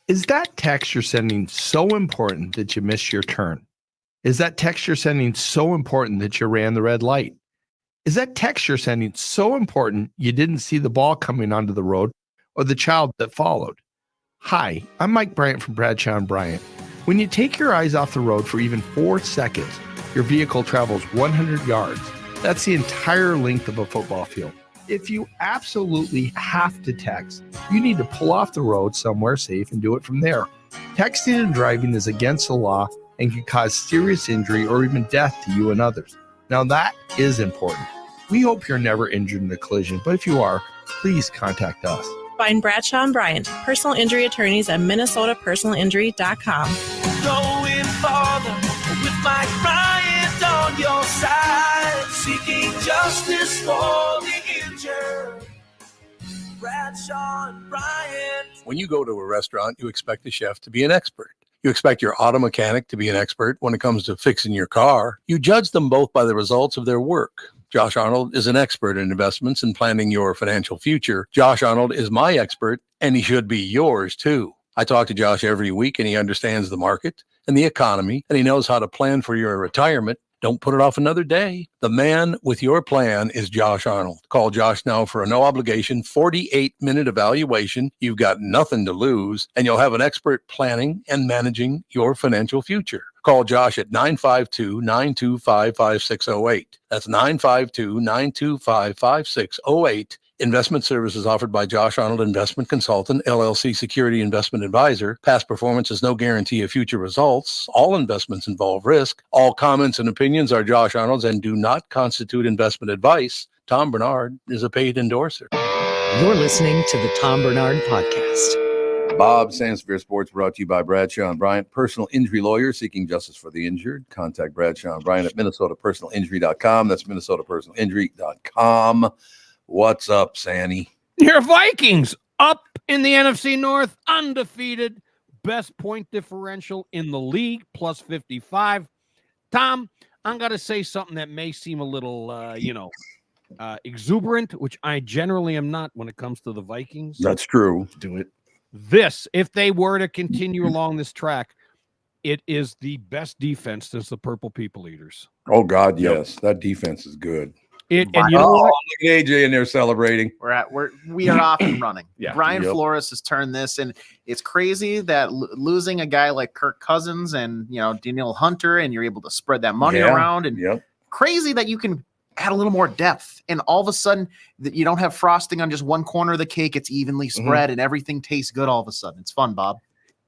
Is that text you're sending so important that you missed your turn? Is that text you're sending so important that you ran the red light? Is that text you're sending so important you didn't see the ball coming onto the road or the child that followed? Hi, I'm Mike Bryant from Bradshaw and Bryant. When you take your eyes off the road for even 4 seconds, your vehicle travels 100 yards. That's the entire length of a football field. If you absolutely have to text, you need to pull off the road somewhere safe and do it from there. Texting and driving is against the law and can cause serious injury or even death to you and others. Now that is important. We hope you're never injured in a collision, but if you are, please contact us. Find Bradshaw and Bryant, personal injury attorneys at minnesotapersonalinjury.com. Going farther with Mike Bryant on your side, seeking justice for the injured. Bradshaw and Bryant. When you go to a restaurant, you expect the chef to be an expert. You expect your auto mechanic to be an expert when it comes to fixing your car. You judge them both by the results of their work. Josh Arnold is an expert in investments and planning your financial future. Josh Arnold is my expert, and he should be yours too. I talk to Josh every week, and he understands the market and the economy, and he knows how to plan for your retirement. Don't put it off another day. The man with your plan is Josh Arnold. Call Josh now for a no-obligation 48-minute evaluation. You've got nothing to lose, and you'll have an expert planning and managing your financial future. Call Josh at 952-925-5608. That's 952-925-5608. Investment services offered by Josh Arnold Investment Consultant, LLC Security Investment Advisor. Past performance is no guarantee of future results. All investments involve risk. All comments and opinions are Josh Arnold's and do not constitute investment advice. Tom Barnard is a paid endorser. You're listening to the Tom Barnard Podcast. Bob, Sansevere Sports, brought to you by Bradshaw and Bryant, personal injury lawyer seeking justice for the injured. Contact Bradshaw and Bryant at minnesotapersonalinjury.com. That's minnesotapersonalinjury.com. What's up, Sandy? Your Vikings up in the NFC North, undefeated, best point differential in the league, plus 55. Tom, I'm going to say something that may seem a little, exuberant, which I generally am not when it comes to the Vikings. That's true. Do it. This, if they were to continue along this track, it is the best defense since the Purple People Eaters. Oh, God, yes. That defense is good. And you know what? Look at AJ in there celebrating. We are off and running. Yeah. Brian Flores has turned this, and it's crazy that losing a guy like Kirk Cousins and Daniel Hunter, and you're able to spread that money around, and crazy that you can add a little more depth, and all of a sudden that you don't have frosting on just one corner of the cake. It's evenly spread, and everything tastes good all of a sudden. It's fun, Bob.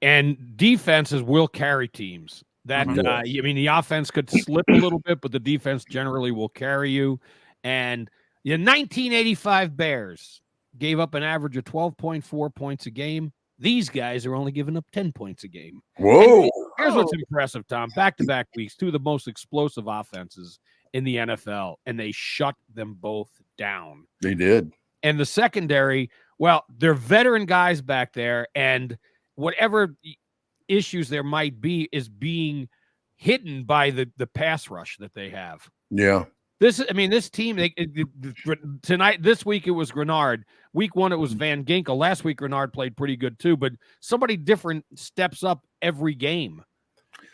And defenses will carry teams. That the offense could slip a little bit, but the defense generally will carry you. And the 1985 Bears gave up an average of 12.4 points a game. These guys are only giving up 10 points a game. Whoa. Here's what's impressive, Tom. Back-to-back weeks, two of the most explosive offenses in the NFL, and they shut them both down. They did. And the secondary, well, they're veteran guys back there, and whatever issues there might be is being hidden by the pass rush that they have. Yeah. This team, this week it was Grenard. Week one, it was Van Ginkel. Last week, Grenard played pretty good too, but somebody different steps up every game.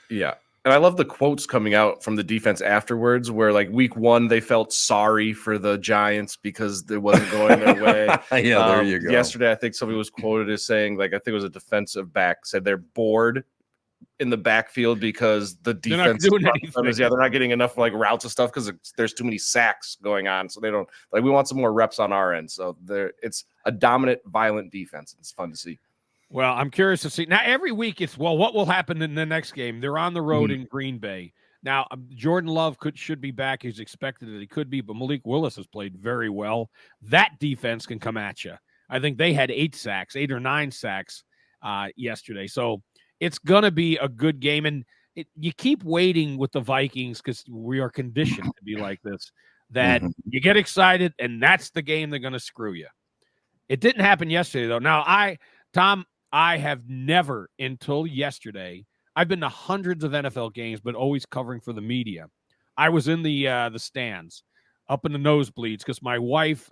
Yeah. And I love the quotes coming out from the defense afterwards where, like, week one, they felt sorry for the Giants because it wasn't going their way. Yeah, there you go. Yesterday, I think somebody was quoted as saying, like, I think it was a defensive back, said they're bored in the backfield because the defense they're not doing anything. they're not getting enough like routes and stuff because there's too many sacks going on. So they don't we want some more reps on our end. So it's a dominant, violent defense. It's fun to see. Well, I'm curious to see now. Every week, it's what will happen in the next game. They're on the road in Green Bay now. Jordan Love should be back. He's expected that he could be, but Malik Willis has played very well. That defense can come at you. I think they had 8 or 9 sacks yesterday. So it's going to be a good game. And you keep waiting with the Vikings because we are conditioned to be like this, that you get excited and that's the game they're going to screw you. It didn't happen yesterday, though. Now, I have never until yesterday, I've been to hundreds of NFL games, but always covering for the media. I was in the stands up in the nosebleeds because my wife,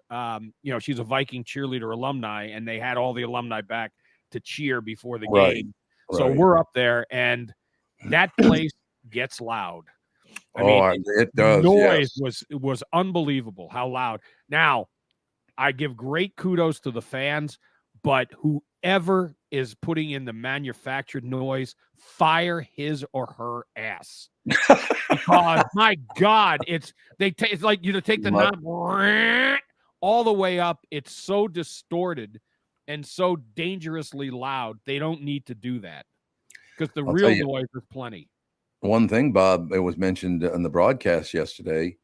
she's a Viking cheerleader alumni, and they had all the alumni back to cheer before the game. So we're up there, and that place gets loud. I mean, it does. Noise Yes. was unbelievable. How loud. Now, I give great kudos to the fans, but whoever is putting in the manufactured noise, fire his or her ass. Because my God, it's like take the knob all the way up. It's so distorted and so dangerously loud. They don't need to do that because the real noise is plenty. One thing, Bob, it was mentioned on the broadcast yesterday.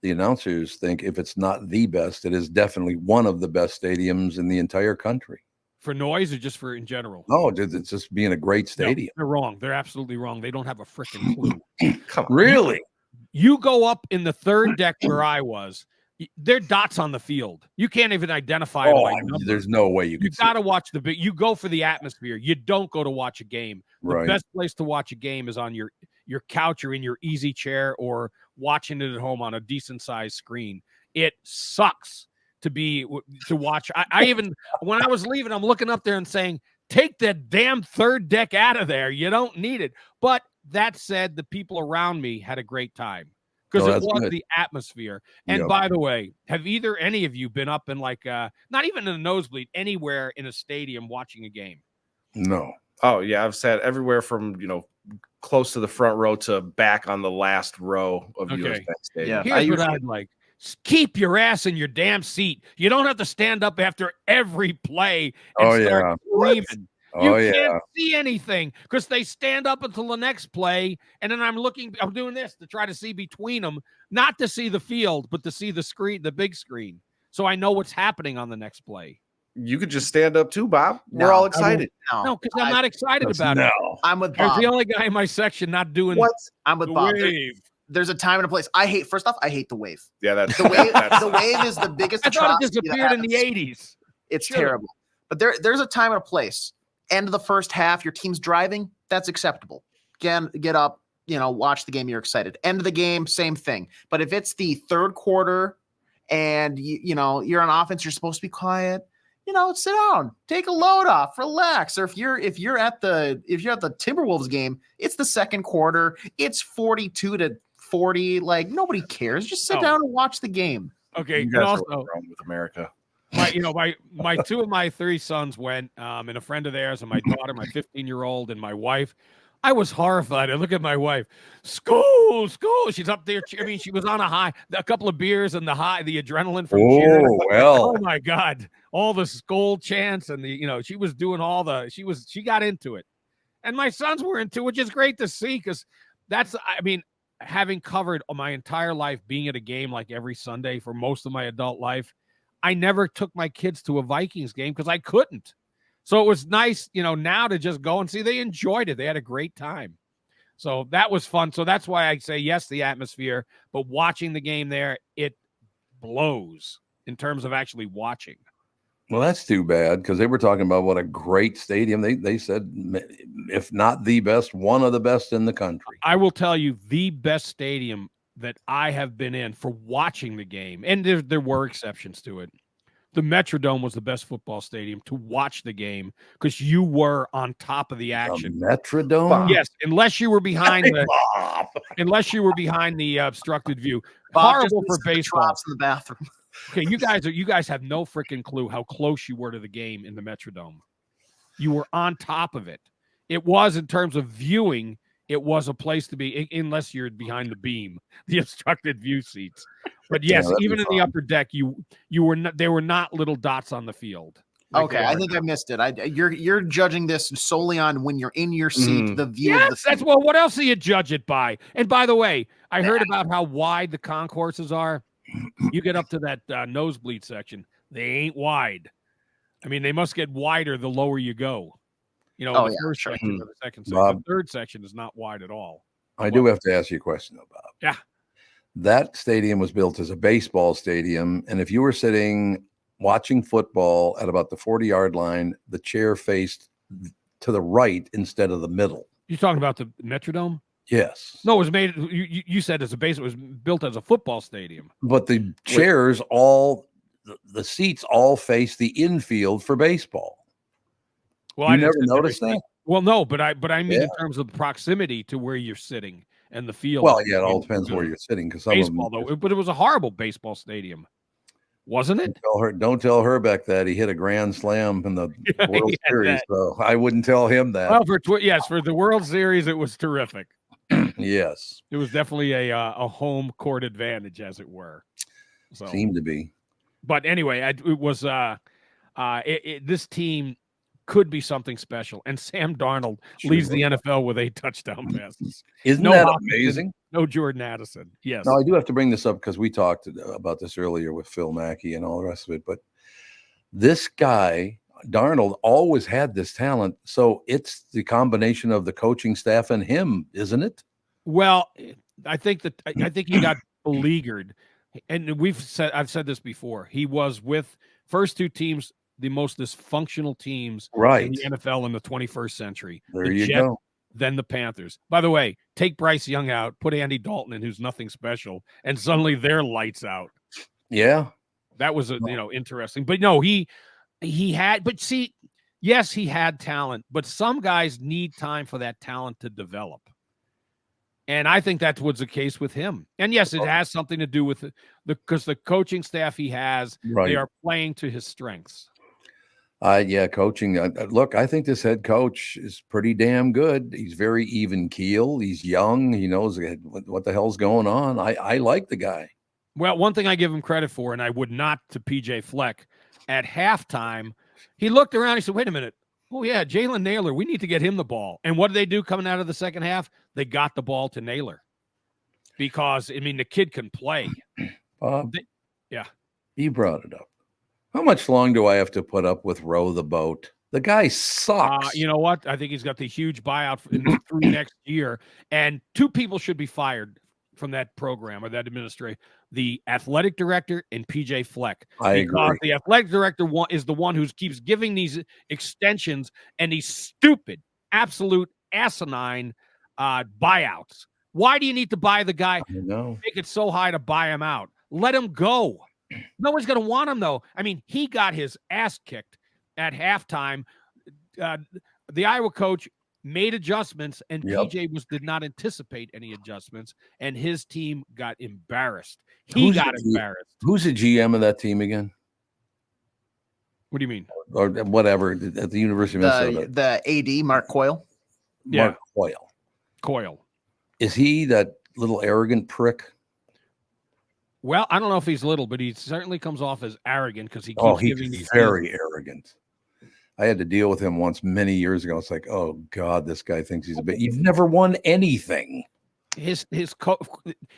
The announcers think if it's not the best, it is definitely one of the best stadiums in the entire country. For noise or just for in general? No, it's just being a great stadium. No, they're wrong. They're absolutely wrong. They don't have a freaking clue. Come on. Really? You go up in the third deck where I was. There are dots on the field. You can't even identify it by number. There's no way you got to watch the big. You go for the atmosphere. You don't go to watch a game. The best place to watch a game is on your couch or in your easy chair or watching it at home on a decent sized screen. It sucks to watch. I even when I was leaving, I'm looking up there and saying, take that damn third deck out of there. You don't need it. But that said, the people around me had a great time because it was good. The atmosphere. And by the way, have any of you been up in not even in a nosebleed, anywhere in a stadium watching a game? No. Oh yeah, I've sat everywhere from close to the front row to back on the last row of US Bank Stadium. Yeah, here's what I'd like. Keep your ass in your damn seat. You don't have to stand up after every play and start screaming. You can't see anything because they stand up until the next play, and then I'm doing this to try to see between them, not to see the field, but to see the screen, the big screen, so I know what's happening on the next play. You could just stand up too, Bob. We're all excited. No, because I'm not excited about it. I'm with Bob. I'm the only guy in my section not doing what? I'm with Bob. Wave. There's a time and a place. I hate the wave. Yeah, that's the wave. The wave is the biggest. I thought it disappeared in the 80s. It's terrible. But there's a time and a place. End of the first half, your team's driving. That's acceptable. Again, get up. Watch the game. You're excited. End of the game, same thing. But if it's the third quarter, and you're on offense, you're supposed to be quiet. Sit down, take a load off, relax. Or if you're at the Timberwolves game, it's the second quarter. It's 42-40. Like nobody cares. Just sit down and watch the game. Okay, you guys are wrong with America. My two of my three sons went, and a friend of theirs, and my daughter, my 15-year-old, and my wife. I was horrified. I look at my wife. School. She's up there. I mean, she was on a couple of beers and the adrenaline from cheering. Well. Oh my God. All the Skol chants and she was doing she got into it. And my sons were into it, which is great to see because having covered my entire life being at a game like every Sunday for most of my adult life, I never took my kids to a Vikings game because I couldn't. So it was nice, now to just go and see. They enjoyed it. They had a great time. So that was fun. So that's why I say, yes, the atmosphere, but watching the game there, it blows in terms of actually watching. Well, that's too bad because they were talking about what a great stadium. They said, if not the best, one of the best in the country. I will tell you the best stadium that I have been in for watching the game, and there were exceptions to it. The Metrodome was the best football stadium to watch the game because you were on top of the action. The Metrodome? Yes, unless you were behind the obstructed view. Bob, horrible for baseball. In the bathroom. Okay, you guys have no freaking clue how close you were to the game in the Metrodome. You were on top of it. It was, in terms of viewing, it was a place to be, unless you're behind the beam, the obstructed view seats. But yes, even in the upper deck, there were not little dots on the field. Okay, I think I missed it. You're judging this solely on when you're in your seat, the view. Yes, of the field. that's what else do you judge it by? And by the way, I heard about how wide the concourses are. You get up to that nosebleed section, they ain't wide. I mean, they must get wider the lower you go. The first section or the second section. Bob, the third section is not wide at all. I do have to ask you a question, though, Bob. Yeah. That stadium was built as a baseball stadium, and if you were sitting watching football at about the 40-yard line, the chair faced to the right instead of the middle. You're talking about the Metrodome? Yes. No, it was made. You said as a base. It was built as a football stadium. But the chairs the seats all face the infield for baseball. Well, I never noticed that. Well, no, but I mean in terms of proximity to where you're sitting. and the field. Well, yeah, it all depends where you're sitting because baseball though, but it was a horrible baseball stadium, wasn't it? Don't tell Herbeck that he hit a grand slam in the World Series. So I wouldn't tell him that. Well, for the World Series, it was terrific. Yes, it was definitely a home court advantage, as it were. So seemed to be. But anyway, it was this team could be something special. And Sam Darnold leads the NFL with 8 touchdown passes. Isn't that amazing? No Jordan Addison. Yes. No, I do have to bring this up because we talked about this earlier with Phil Mackey and all the rest of it. But this guy, Darnold, always had this talent. So it's the combination of the coaching staff and him, isn't it? Well, I think he got beleaguered. And I've said this before. He was with first 2 teams, the most dysfunctional teams in the NFL in the 21st century. There you go. Then the Panthers. By the way, take Bryce Young out, put Andy Dalton in, who's nothing special, and suddenly they're lights out. Yeah, that was interesting. But no, he had. But see, yes, he had talent, but some guys need time for that talent to develop. And I think that's what's the case with him. And yes, it has something to do with because the coaching staff he has, they are playing to his strengths. Coaching. Look, I think this head coach is pretty damn good. He's very even keel. He's young. He knows what the hell's going on. I like the guy. Well, one thing I give him credit for, and I would not to PJ Fleck, at halftime, he looked around. He said, wait a minute. Oh, yeah, Jalen Naylor. We need to get him the ball. And what did they do coming out of the second half? They got the ball to Naylor because, the kid can play. He brought it up. How much long do I have to put up with row the boat? The guy sucks. You know what? I think he's got the huge buyout through next year. And 2 people should be fired from that program or that administration. The athletic director and PJ Fleck. I agree. The athletic director is the one who keeps giving these extensions and these stupid, absolute asinine buyouts. Why do you need to buy the guy? Make it so high to buy him out. Let him go. No one's going to want him, though. He got his ass kicked at halftime. The Iowa coach made adjustments, and PJ did not anticipate any adjustments, and his team got embarrassed. He got embarrassed. Who's the GM of that team again? What do you mean? Or whatever, at the University of Minnesota. The AD, Mark Coyle. Mark Coyle. Is he that little arrogant prick? Well, I don't know if he's little, but he certainly comes off as arrogant because he keeps giving these. Very arrogant. I had to deal with him once many years ago. It's like, oh God, this guy thinks he's a bit. You've never won anything.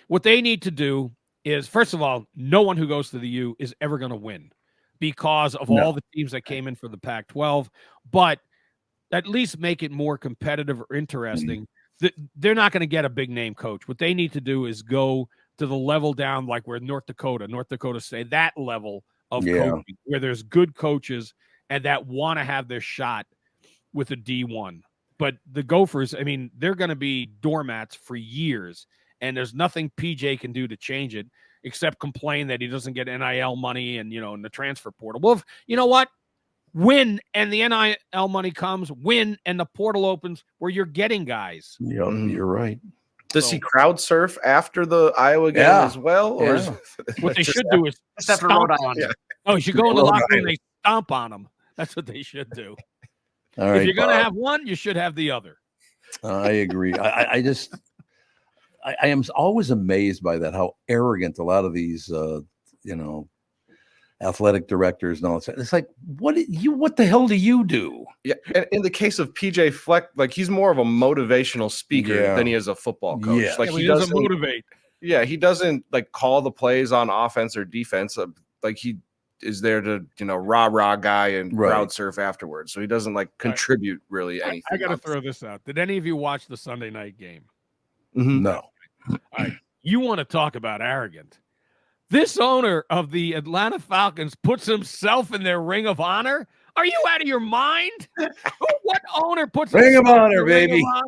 What they need to do is, first of all, no one who goes to the U is ever going to win because of all the teams that came in for the Pac-12. But at least make it more competitive or interesting. They're not going to get a big name coach. What they need to do is go to the level down, like where North Dakota State, that level of coaching, where there's good coaches and that want to have their shot with a D1. But the Gophers, they're going to be doormats for years, and there's nothing PJ can do to change it except complain that he doesn't get NIL money and, in the transfer portal. Well, you know what? Win, and the NIL money comes. Win, and the portal opens where you're getting guys. Yeah, you're right. Does he crowd surf after the Iowa game as well? Or what they should do is stomp on him. Oh, you should go in the locker room and they stomp on him. That's what they should do. All right, if you're going to have one, you should have the other. I agree. I am always amazed by that, how arrogant a lot of these, athletic directors and all that. It's like, what the hell do you do? Yeah. And in the case of PJ Fleck, like he's more of a motivational speaker than he is a football coach. Yeah. Like he doesn't motivate. Yeah. He doesn't like call the plays on offense or defense. Like he is there to, rah guy and crowd surf afterwards. So he doesn't like contribute really anything. I got to throw this out. Did any of you watch the Sunday night game? Mm-hmm. No. All right. You want to talk about arrogant. This owner of the Atlanta Falcons puts himself in their Ring of Honor. Are you out of your mind? What owner puts Ring of Honor, baby? Ring of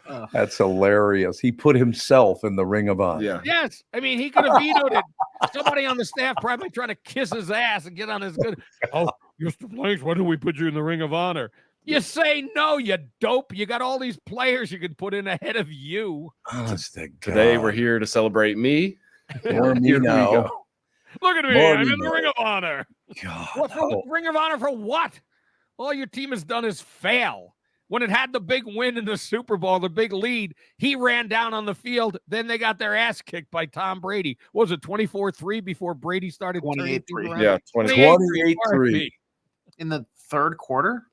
Honor? That's hilarious. He put himself in the Ring of Honor. Yeah. Yes. He could have vetoed it. Somebody on the staff probably trying to kiss his ass and get on his good. Oh, Mr. Blanks, why don't we put you in the Ring of Honor? You say no, you dope. You got all these players you can put in ahead of you. Today we're here to celebrate me. Or me Here now. we go. Look at me. More I'm me in the now. Ring of Honor. God. What for, Ring of Honor for what? All your team has done is fail. When it had the big win in the Super Bowl, the big lead, he ran down on the field. Then they got their ass kicked by Tom Brady. What was it 24-3 before Brady started? 28-3. Yeah, 28-3. In the third quarter.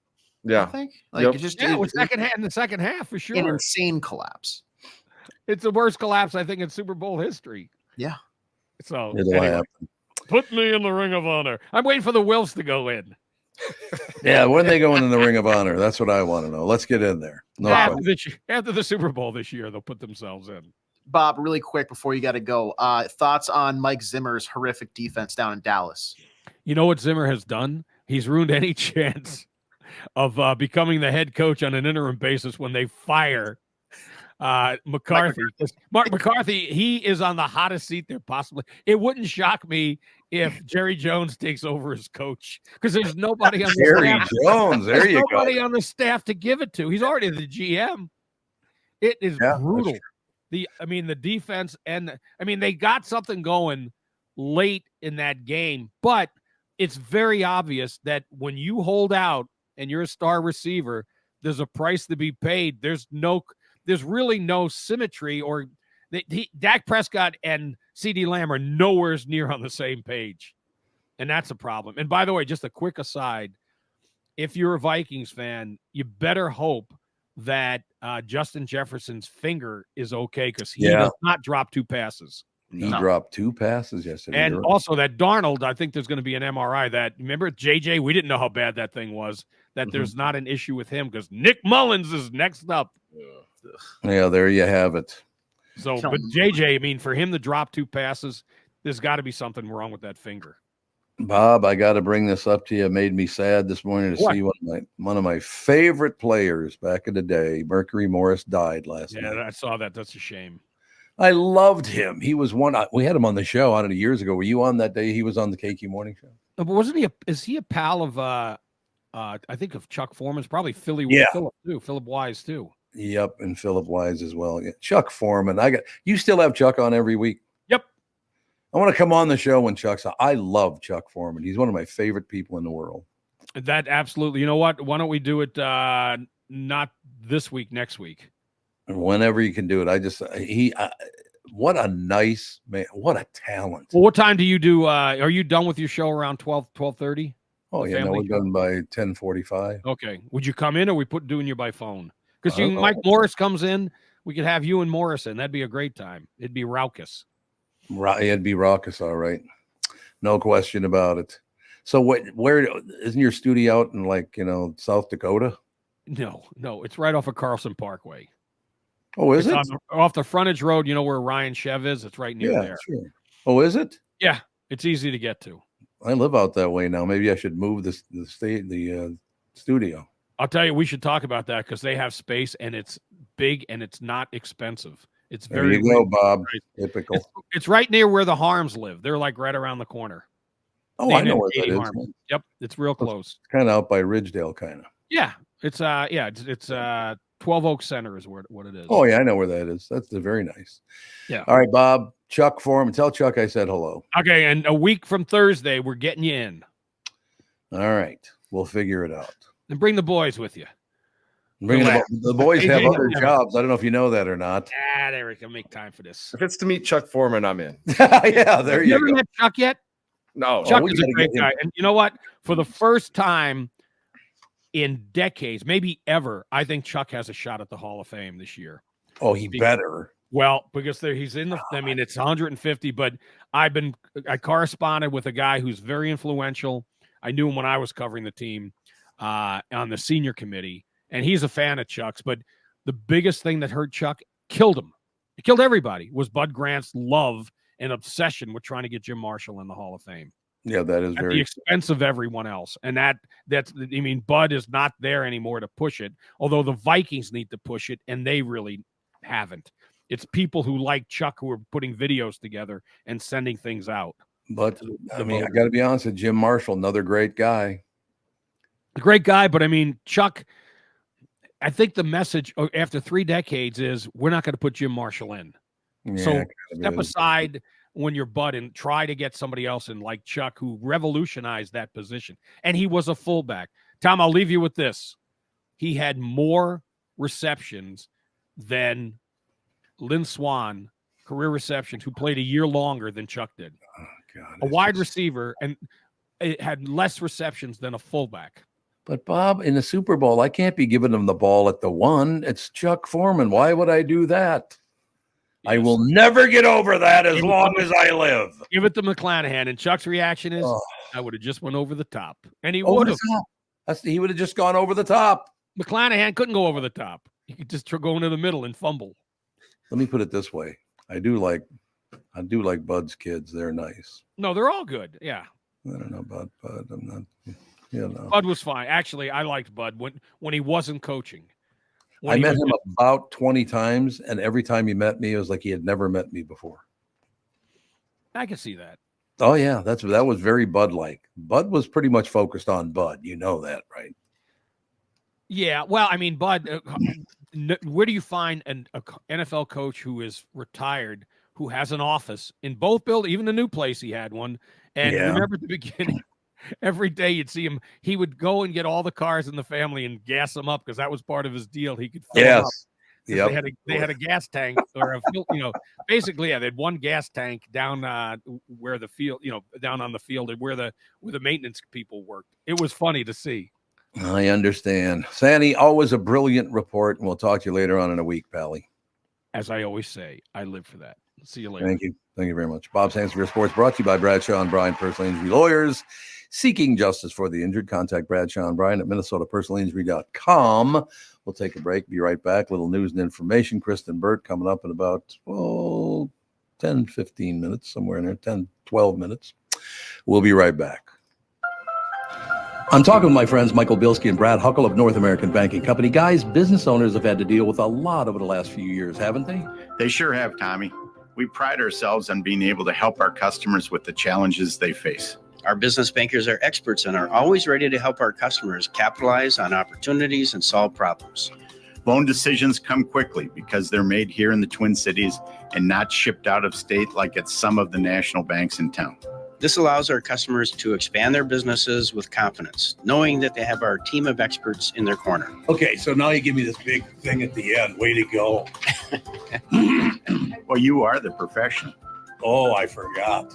Yeah. I think. Like it just it was in the second half for sure. An insane collapse. It's the worst collapse, I think, in Super Bowl history. Yeah. So It'll anyway, happen. put me in the Ring of Honor. I'm waiting for the Wills to go in. Yeah, when they going in the Ring of Honor? That's what I want to know. Let's get in there. No question. After the Super Bowl this year, they'll put themselves in. Bob, really quick before you got to go, thoughts on Mike Zimmer's horrific defense down in Dallas? You know what Zimmer has done? He's ruined any chance of becoming the head coach on an interim basis when they fire McCarthy. Mark McCarthy, he is on the hottest seat there possibly. It wouldn't shock me if Jerry Jones takes over as coach because there's nobody on the Jerry staff. Jones, there you go. Nobody on the staff to give it to. He's already the GM. It is brutal. The defense they got something going late in that game, but it's very obvious that when you hold out and you're a star receiver, there's a price to be paid. There's really no symmetry, or Dak Prescott and CeeDee Lamb are nowhere near on the same page. And that's a problem. And by the way, just a quick aside, if you're a Vikings fan, you better hope that Justin Jefferson's finger is okay because he does not drop 2 passes. He dropped 2 passes yesterday. And also that Darnold, I think there's going to be an MRI. Remember JJ? We didn't know how bad that thing was. That there's not an issue with him because Nick Mullins is next up. Yeah, there you have it. So, but JJ, for him to drop 2 passes, there's got to be something wrong with that finger. Bob, I got to bring this up to you. It made me sad this morning to see one of my favorite players back in the day, Mercury Morris, died last night. Yeah, I saw that. That's a shame. I loved him. He was one. We had him on the show, I don't know, years ago. Were you on that day? He was on the KQ Morning Show. But wasn't he? Is he a pal of? I think of Chuck Foreman's. Probably Philip too. Philip Wise too. Yep, and Philip Wise as well. Yeah. Chuck Foreman. You still have Chuck on every week. Yep. I want to come on the show when Chuck's on. I love Chuck Foreman. He's one of my favorite people in the world. That absolutely. You know what? Why don't we do it? Not this week. Next week. Whenever you can do it. What a nice man. What a talent. Well, what time do you do? Are you done with your show around 12:30? Oh, yeah, we're done by 10:45. Okay. Would you come in or we doing you by phone? Because Mike Morris comes in, we could have you and Morrison. That'd be a great time. It'd be raucous. It'd be raucous, all right. No question about it. So where isn't your studio out in South Dakota? No, it's right off of Carlson Parkway. Oh, is it? Off the frontage road, where Ryan Chev is? It's right near there. Sure. Oh, is it? Yeah, it's easy to get to. I live out that way now. Maybe I should move the studio. I'll tell you, we should talk about that because they have space and it's big and it's not expensive. It's there you go, Bob. Typical. It's right near where the Harms live. They're like right around the corner. Oh, I know where that is. Yep, it's real close. It's kind of out by Ridgedale, kind of. Yeah, it's 12 Oaks Center is what it is. Oh yeah, I know where that is. That's very nice. Yeah. All right, Bob. Chuck Foreman. Tell Chuck I said hello. Okay, and a week from Thursday, we're getting you in. All right, we'll figure it out. And bring the boys with you. The boys have other jobs. I don't know if you know that or not. There we can make time for this. If it's to meet Chuck Foreman, I'm in. Yeah, there you go. Ever met Chuck yet? No. Chuck is a great guy. And you know what? For the first time in decades, maybe ever, I think Chuck has a shot at the Hall of Fame this year. Oh, he better. Well, because he's in it's 150, but I corresponded with a guy who's very influential. I knew him when I was covering the team on the senior committee, and he's a fan of Chuck's. But the biggest thing that hurt Chuck, killed him. It killed everybody, was Bud Grant's love and obsession with trying to get Jim Marshall in the Hall of Fame. Yeah, that is at very the expense of everyone else. And Bud is not there anymore to push it, although the Vikings need to push it, and they really haven't. It's people who like Chuck who are putting videos together and sending things out. But I got to be honest with Jim Marshall, another great guy. A great guy, but I mean, Chuck, I think the message after 3 decades is we're not going to put Jim Marshall in. Yeah, So step aside when you're Bud and try to get somebody else in like Chuck, who revolutionized that position. And he was a fullback. Tom, I'll leave you with this. He had more receptions than Lynn Swann, career receptions, who played a year longer than Chuck did. Oh, God, a wide receiver, and it had less receptions than a fullback. But Bob, in the Super Bowl, I can't be giving him the ball at the 1. It's Chuck Foreman. Why would I do that? Yes. I will never get over that as long as I live. Give it to McClanahan, and Chuck's reaction is, I would have just went over the top. And he would have. He would have just gone over the top. McClanahan couldn't go over the top. He could just go into the middle and fumble. Let me put it this way. I do like Bud's kids. They're nice. No, they're all good. Yeah. I don't know about Bud. I'm not, you know. Bud was fine. Actually, I liked Bud when he wasn't coaching. I met him about 20 times, and every time he met me, it was like he had never met me before. I can see that. Oh, yeah. That was very Bud-like. Bud was pretty much focused on Bud. You know that, right? Yeah. Well, I mean, Bud, where do you find an NFL coach who is retired, who has an office in both buildings, even the new place he had one? And remember at the beginning, every day you'd see him, he would go and get all the cars in the family and gas them up because that was part of his deal. He could fill them up. Yep. They had a gas tank or basically, they had one gas tank down where the field, down on the field and where the maintenance people worked. It was funny to see. I understand. Sandy, always a brilliant report, and we'll talk to you later on in a week, Pally. As I always say, I live for that. See you later. Thank you. Thank you very much. Bob Sansevere Sports brought to you by Bradshaw and Bryan Personal Injury Lawyers. Seeking justice for the injured. Contact Bradshaw and Bryan at MinnesotaPersonalInjury.com. We'll take a break. Be right back. Little news and information. Kristen Burt coming up in about 10, 15 minutes, somewhere in there, 10, 12 minutes. We'll be right back. I'm talking with my friends Michael Bilski and Brad Huckle of North American Banking Company. Guys, business owners have had to deal with a lot over the last few years, haven't they? They sure have, Tommy. We pride ourselves on being able to help our customers with the challenges they face. Our business bankers are experts and are always ready to help our customers capitalize on opportunities and solve problems. Loan decisions come quickly because they're made here in the Twin Cities and not shipped out of state like at some of the national banks in town. This allows our customers to expand their businesses with confidence, knowing that they have our team of experts in their corner. Okay, so now you give me this big thing at the end. Way to go. Well, you are the professional. Oh, I forgot.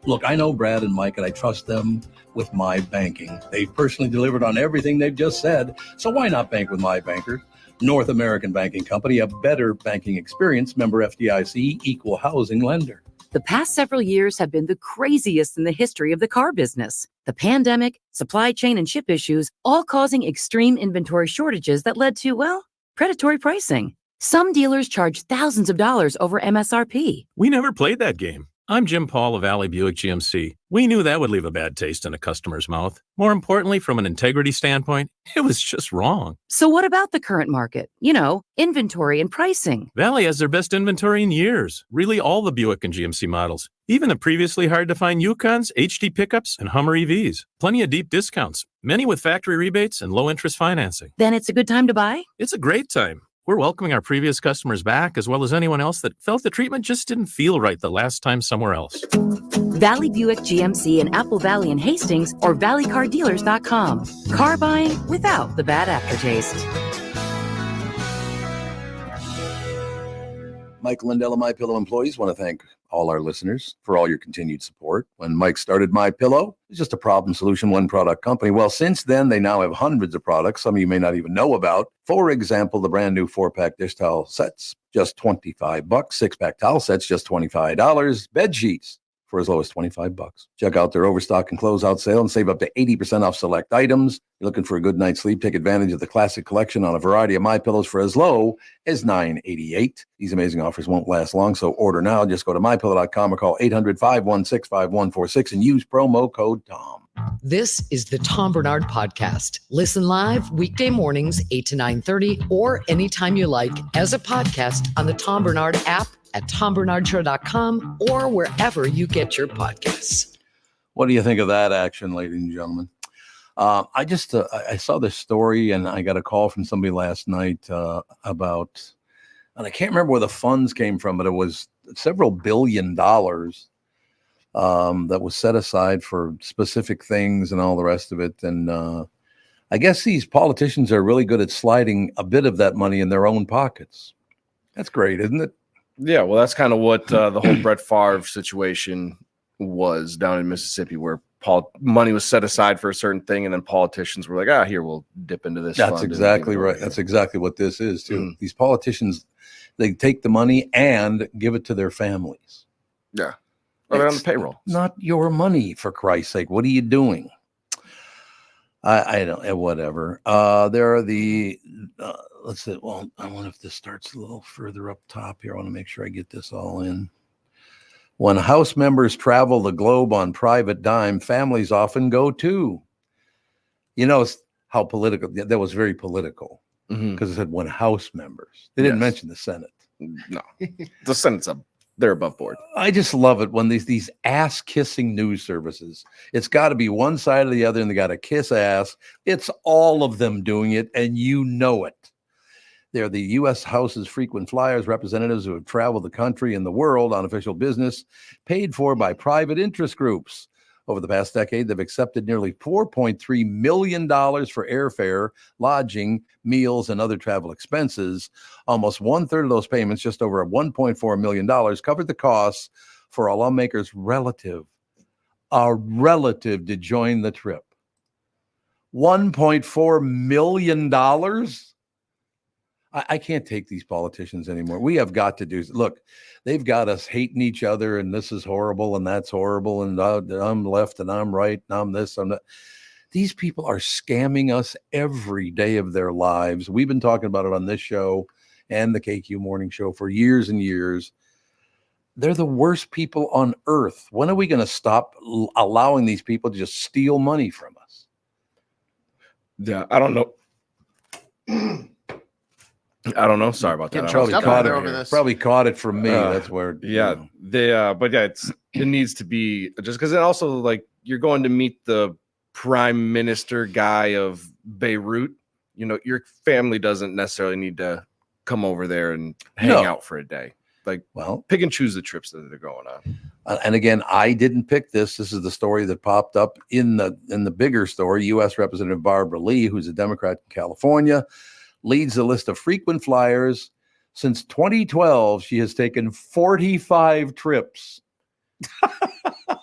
Look, I know Brad and Mike, and I trust them with my banking. They've personally delivered on everything they've just said, so why not bank with my banker? North American Banking Company, a better banking experience, member FDIC, equal housing lender. The past several years have been the craziest in the history of the car business. The pandemic, supply chain and chip issues, all causing extreme inventory shortages that led to, predatory pricing. Some dealers charge thousands of dollars over MSRP. We never played that game. I'm Jim Paul of Valley Buick GMC. We knew that would leave a bad taste in a customer's mouth. More importantly, from an integrity standpoint, it was just wrong. So what about the current market? Inventory and pricing. Valley has their best inventory in years. Really all the Buick and GMC models. Even the previously hard-to-find Yukons, HD pickups, and Hummer EVs. Plenty of deep discounts. Many with factory rebates and low-interest financing. Then it's a good time to buy? It's a great time. We're welcoming our previous customers back, as well as anyone else that felt the treatment just didn't feel right the last time somewhere else. Valley Buick GMC in Apple Valley and Hastings or valleycardealers.com. Car buying without the bad aftertaste. Mike Lindell of MyPillow employees want to thank all our listeners for all your continued support. When Mike started MyPillow, it was just a problem solution, one product company. Well, since then, they now have hundreds of products, some of you may not even know about. For example, the brand new 4-pack dish towel sets, just $25. 6-pack towel sets, just $25. Bed sheets for as low as $25. Check out their overstock and closeout sale and save up to 80% off select items. You're looking for a good night's sleep? Take advantage of the classic collection on a variety of MyPillows for as low as $9.88. These amazing offers won't last long, so order now. Just go to MyPillow.com or call 800-516-5146 and use promo code TOM. This is the Tom Barnard Podcast. Listen live weekday mornings 8 to 9:30 or anytime you like as a podcast on the Tom Barnard app at TomBarnardShow.com or wherever you get your podcasts. What do you think of that action, ladies and gentlemen? I saw this story, and I got a call from somebody last night about, and I can't remember where the funds came from, but it was several $1 billion that was set aside for specific things and all the rest of it. And I guess these politicians are really good at sliding a bit of that money in their own pockets. That's great, isn't it? Yeah, well, that's kind of what the whole Brett Favre situation was down in Mississippi, where money was set aside for a certain thing, and then politicians were like, here, we'll dip into this. That's exactly right. That's exactly what this is, too. Mm. These politicians, they take the money and give it to their families. Yeah. Well, they're on the payroll. Not your money, for Christ's sake. What are you doing? I don't, whatever. There are the, let's see. Well, I wonder if this starts a little further up top here. I want to make sure I get this all in. When House members travel the globe on private dime, families often go too. You know how political, that was very political, because it said when House members. They didn't mention the Senate. No, the Senate's they're above board. I just love it when these ass-kissing news services, it's got to be one side or the other, and they got to kiss ass. It's all of them doing it, and you know it. They're the U.S. House's frequent flyers, representatives who have traveled the country and the world on official business, paid for by private interest groups. Over the past decade, they've accepted nearly $4.3 million for airfare, lodging, meals, and other travel expenses. Almost one-third of those payments, just over $1.4 million, covered the costs for a lawmaker's relative to join the trip. $1.4 million? I can't take these politicians anymore. We have got to do. Look, they've got us hating each other, and this is horrible, and that's horrible, and I'm left, and I'm right, and I'm this, I'm that. These people are scamming us every day of their lives. We've been talking about it on this show and the KQ Morning Show for years and years. They're the worst people on earth. When are we going to stop allowing these people to just steal money from us? Yeah, I don't know. I don't know. Sorry about that. Probably caught it from me. That's where. Yeah, but yeah, it needs to be just because. And also, like, you're going to meet the prime minister guy of Beirut. You know, your family doesn't necessarily need to come over there and hang out for a day. Like, well, pick and choose the trips that they're going on. And again, I didn't pick this. This is the story that popped up in the bigger story. U.S. Representative Barbara Lee, who's a Democrat in California, leads the list of frequent flyers. Since 2012, she has taken 45 trips.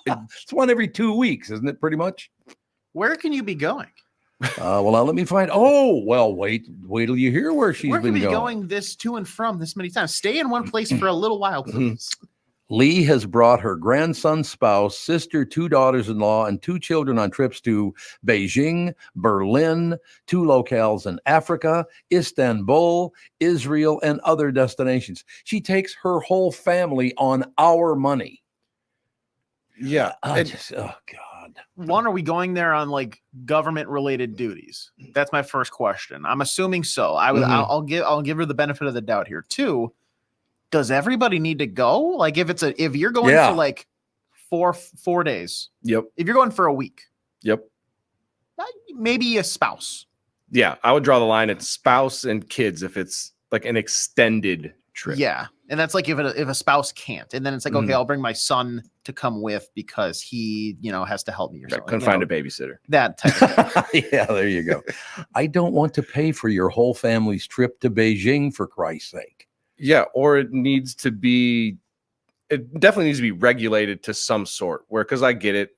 It's one every 2 weeks, isn't it, pretty much? Where can you be going? Well, now let me find. Oh, well, wait till you hear where she's been going. Where can you be going this to and from this many times? Stay in one place for a little while, please. Lee has brought her grandson's spouse, sister, 2 daughters-in-law, and 2 children on trips to Beijing, Berlin, 2 locales in Africa, Istanbul, Israel, and other destinations. She takes her whole family on our money. Yeah. Oh, God. One, are we going there on like government-related duties? That's my first question. I'm assuming so. I'll give her the benefit of the doubt here. 2, does everybody need to go? Like if you're going for like 4 days. Yep. If you're going for a week. Yep. Maybe a spouse. Yeah, I would draw the line at spouse and kids if it's like an extended trip. Yeah, and that's like if a spouse can't, and then it's like, okay, I'll bring my son to come with because he, has to help me or something. Couldn't find a babysitter. That type of thing. Yeah, there you go. I don't want to pay for your whole family's trip to Beijing, for Christ's sake. Yeah, or it definitely needs to be regulated to some sort, because I get it.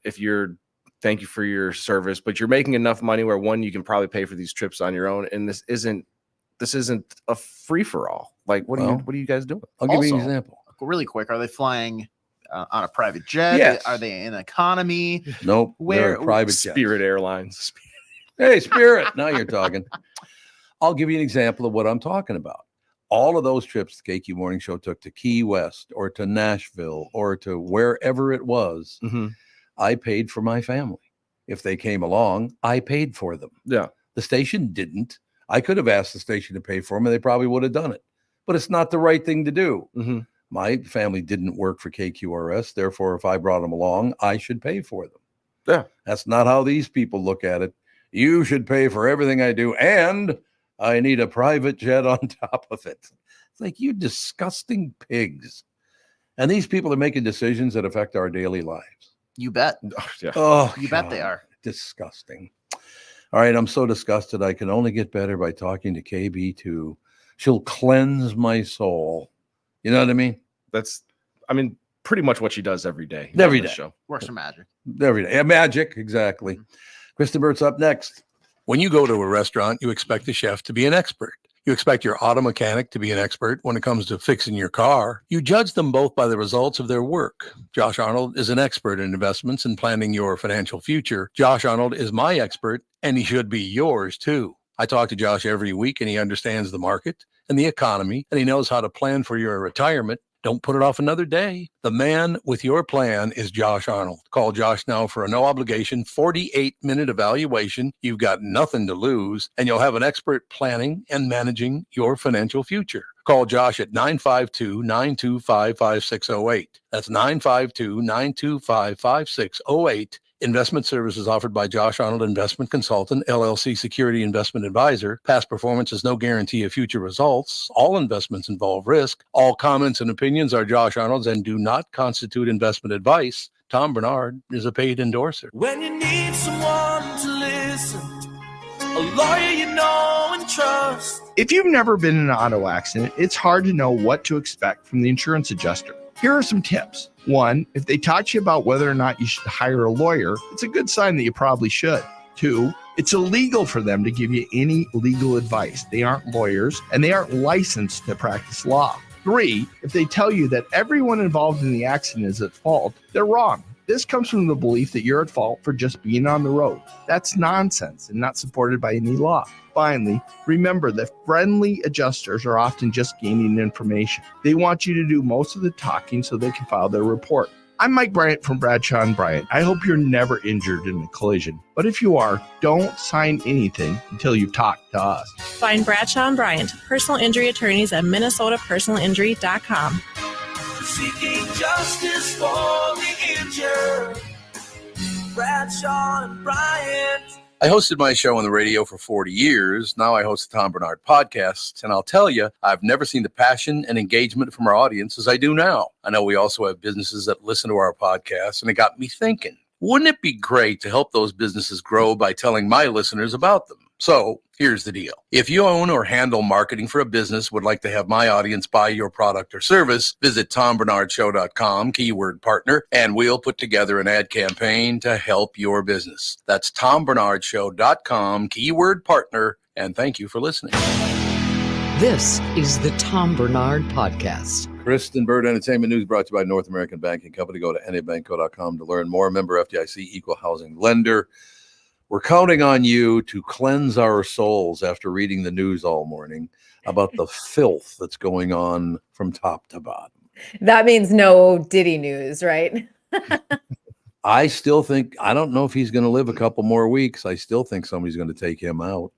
Thank you for your service, but you're making enough money where, one, you can probably pay for these trips on your own. And this isn't a free for all. Like, what are you guys doing? I'll give you an example. Really quick. Are they flying on a private jet? Yes. Are they in economy? Nope. Where? Private Spirit jets. Airlines. Hey, Spirit. Now you're talking. I'll give you an example of what I'm talking about. All of those trips the KQ Morning Show took to Key West or to Nashville or to wherever it was, I paid for my family. If they came along, I paid for them. Yeah. The station didn't. I could have asked the station to pay for them, and they probably would have done it. But it's not the right thing to do. My family didn't work for KQRS. Therefore, if I brought them along, I should pay for them. Yeah. That's not how these people look at it. You should pay for everything I do, and I need a private jet on top of it. It's like, you disgusting pigs. And these people are making decisions that affect our daily lives. You bet. Oh, you bet they are. Disgusting. All right, I'm so disgusted. I can only get better by talking to KB2. She'll cleanse my soul. You know what I mean? That's, pretty much what she does every day. Every day. Show. Works for magic. Every day. Yeah, magic, exactly. Kristen Burt's up next. When you go to a restaurant, you expect the chef to be an expert. You expect your auto mechanic to be an expert when it comes to fixing your car. You judge them both by the results of their work. Josh Arnold is an expert in investments and planning your financial future. Josh Arnold is my expert, and he should be yours too. I talk to Josh every week, and he understands the market and the economy, and he knows how to plan for your retirement. Don't put it off another day. The man with your plan is Josh Arnold. Call Josh now for a no-obligation 48-minute evaluation. You've got nothing to lose, and you'll have an expert planning and managing your financial future. Call Josh at 952-925-5608. That's 952-925-5608. Investment services offered by Josh Arnold Investment Consultant, LLC Security Investment Advisor. Past performance is no guarantee of future results. All investments involve risk. All comments and opinions are Josh Arnold's and do not constitute investment advice. Tom Barnard is a paid endorser. When you need someone to listen, a lawyer you know and trust. If you've never been in an auto accident, it's hard to know what to expect from the insurance adjuster. Here are some tips. 1, if they talk to you about whether or not you should hire a lawyer, it's a good sign that you probably should. 2, it's illegal for them to give you any legal advice. They aren't lawyers and they aren't licensed to practice law. 3, if they tell you that everyone involved in the accident is at fault, they're wrong. This comes from the belief that you're at fault for just being on the road. That's nonsense and not supported by any law. Finally, remember that friendly adjusters are often just gaining information. They want you to do most of the talking so they can file their report. I'm Mike Bryant from Bradshaw & Bryant. I hope you're never injured in a collision. But if you are, don't sign anything until you've talked to us. Find Bradshaw & Bryant, personal injury attorneys at minnesotapersonalinjury.com. Seeking justice for the injured. Bradshaw and Bryant. I hosted my show on the radio for 40 years. Now I host the Tom Barnard Podcast. And I'll tell you, I've never seen the passion and engagement from our audience as I do now. I know we also have businesses that listen to our podcast, and it got me thinking, wouldn't it be great to help those businesses grow by telling my listeners about them? So here's the deal. If you own or handle marketing for a business, would like to have my audience buy your product or service, visit TomBarnardShow.com, keyword partner, and we'll put together an ad campaign to help your business. That's TomBarnardShow.com, keyword partner, and thank you for listening. This is the Tom Barnard Podcast. Kristen Burt Entertainment News brought to you by North American Banking Company. Go to NABanco.com to learn more. Member FDIC, equal housing lender. We're counting on you to cleanse our souls after reading the news all morning about the filth that's going on from top to bottom. That means no Diddy news, right? I still think, I don't know if he's going to live a couple more weeks. I still think somebody's going to take him out.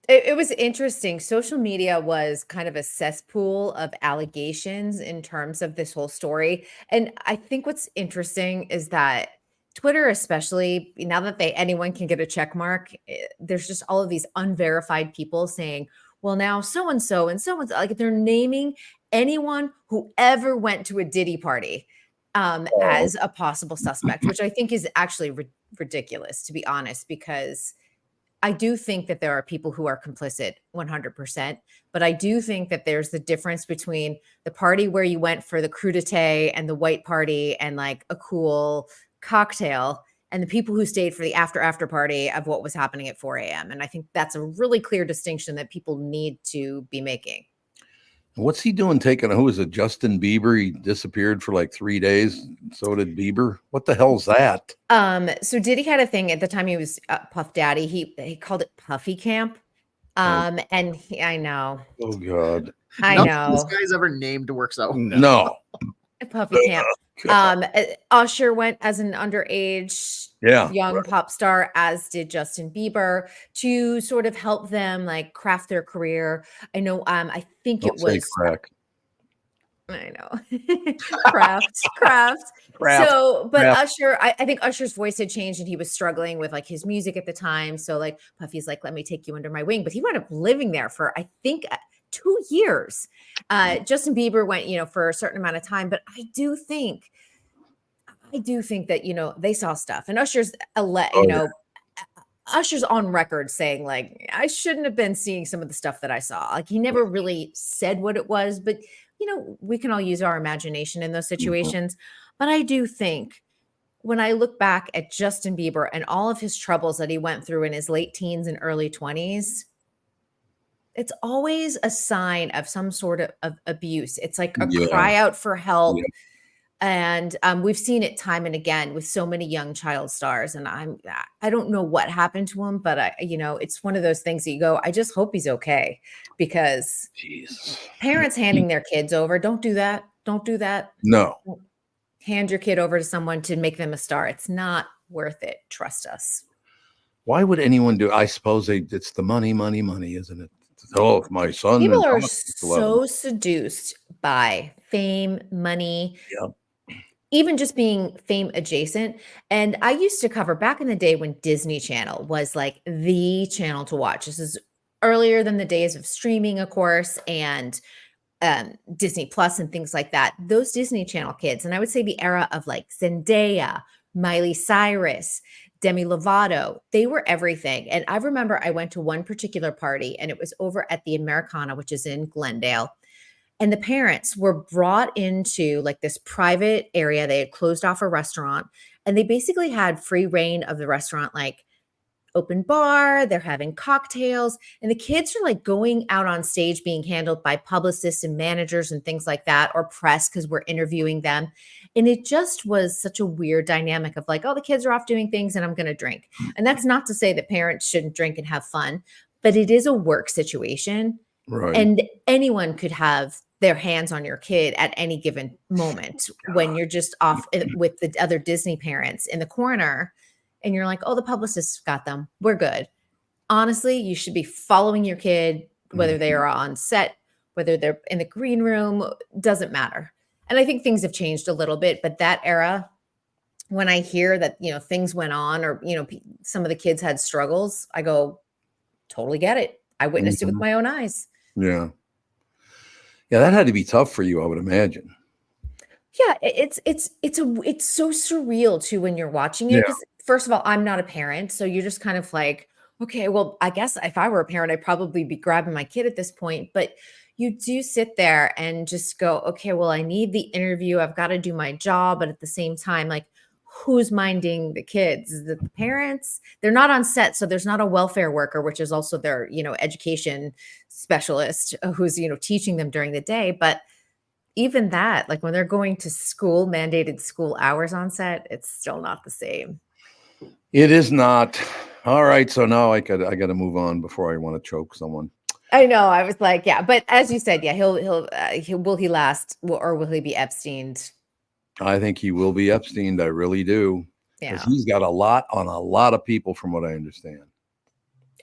It was interesting. Social media was kind of a cesspool of allegations in terms of this whole story. And I think what's interesting is that Twitter, especially now that anyone can get a check mark, there's just all of these unverified people saying, well, now so-and-so and so-and-so, like they're naming anyone who ever went to a Diddy party as a possible suspect, which I think is actually ridiculous, to be honest, because I do think that there are people who are complicit 100%, but I do think that there's the difference between the party where you went for the crudité and the white party and like a cool cocktail and the people who stayed for the after party of what was happening at 4 a.m. And I think that's a really clear distinction that people need to be making. What's he doing who is it, Justin Bieber? He disappeared for like 3 days. So did Bieber. What the hell's that? So Diddy had a thing at the time he was Puff Daddy. He called it Puffy Camp. And I know. Oh God. I know. This guy's ever named works out. No. Puffy Camp. Usher went as an underage young pop star, as did Justin Bieber, to sort of help them like craft their career. I know I think Don't it was crack. I know. Craft. So, but Usher, I think Usher's voice had changed and he was struggling with like his music at the time. So like Puffy's like, let me take you under my wing. But he wound up living there for, I think, 2 years. Justin Bieber went, for a certain amount of time. But I do think that, they saw stuff. And Usher's, Usher's on record saying like, I shouldn't have been seeing some of the stuff that I saw. Like he never really said what it was, but we can all use our imagination in those situations. But I do think when I look back at Justin Bieber and all of his troubles that he went through in his late teens and early 20s, it's always a sign of some sort of abuse. It's like a cry out for help. Yeah. And we've seen it time and again with so many young child stars. And I don't know what happened to him, but it's one of those things that you go, I just hope he's okay, because parents handing their kids over, don't do that. Don't do that. No. Hand your kid over to someone to make them a star. It's not worth it. Trust us. Why would anyone do? I suppose it's the money, isn't it? Oh, my son. People are so seduced by fame, money. Yeah. Even just being fame adjacent. And I used to cover back in the day when Disney Channel was like the channel to watch. This is earlier than the days of streaming, of course, and Disney Plus and things like that. Those Disney Channel kids, and I would say the era of like Zendaya, Miley Cyrus, Demi Lovato, they were everything. And I remember I went to one particular party and it was over at the Americana, which is in Glendale. And the parents were brought into like this private area. They had closed off a restaurant and they basically had free reign of the restaurant, like open bar, they're having cocktails, and the kids are like going out on stage being handled by publicists and managers and things like that, or press, because we're interviewing them. And it just was such a weird dynamic of like, oh, the kids are off doing things and I'm going to drink. And that's not to say that parents shouldn't drink and have fun, but it is a work situation. Right. And anyone could have their hands on your kid at any given moment when you're just off with the other Disney parents in the corner and you're like, oh, the publicists got them. We're good. Honestly, you should be following your kid, whether they are on set, whether they're in the green room, doesn't matter. And I think things have changed a little bit, but that era, when I hear that, things went on or, some of the kids had struggles, I go, totally get it. I witnessed it with my own eyes. Yeah. Yeah, that had to be tough for you, I would imagine. Yeah, it's so surreal too when you're watching it. Because first of all, I'm not a parent, so you're just kind of like, okay, well, I guess if I were a parent, I'd probably be grabbing my kid at this point. But you do sit there and just go, okay, well, I need the interview. I've got to do my job, but at the same time, like, who's minding the kids? Is it the parents? They're not on set, so there's not a welfare worker, which is also their, education specialist who's, teaching them during the day. But even that, like when they're going to school, mandated school hours on set, it's still not the same. It is not. All right, so now I got to move on before I want to choke someone. I know. I was like, yeah, but as you said, yeah, will he last, or will he be Epsteined? I think he will be Epsteined. I really do. Yeah, he's got a lot on a lot of people, from what I understand.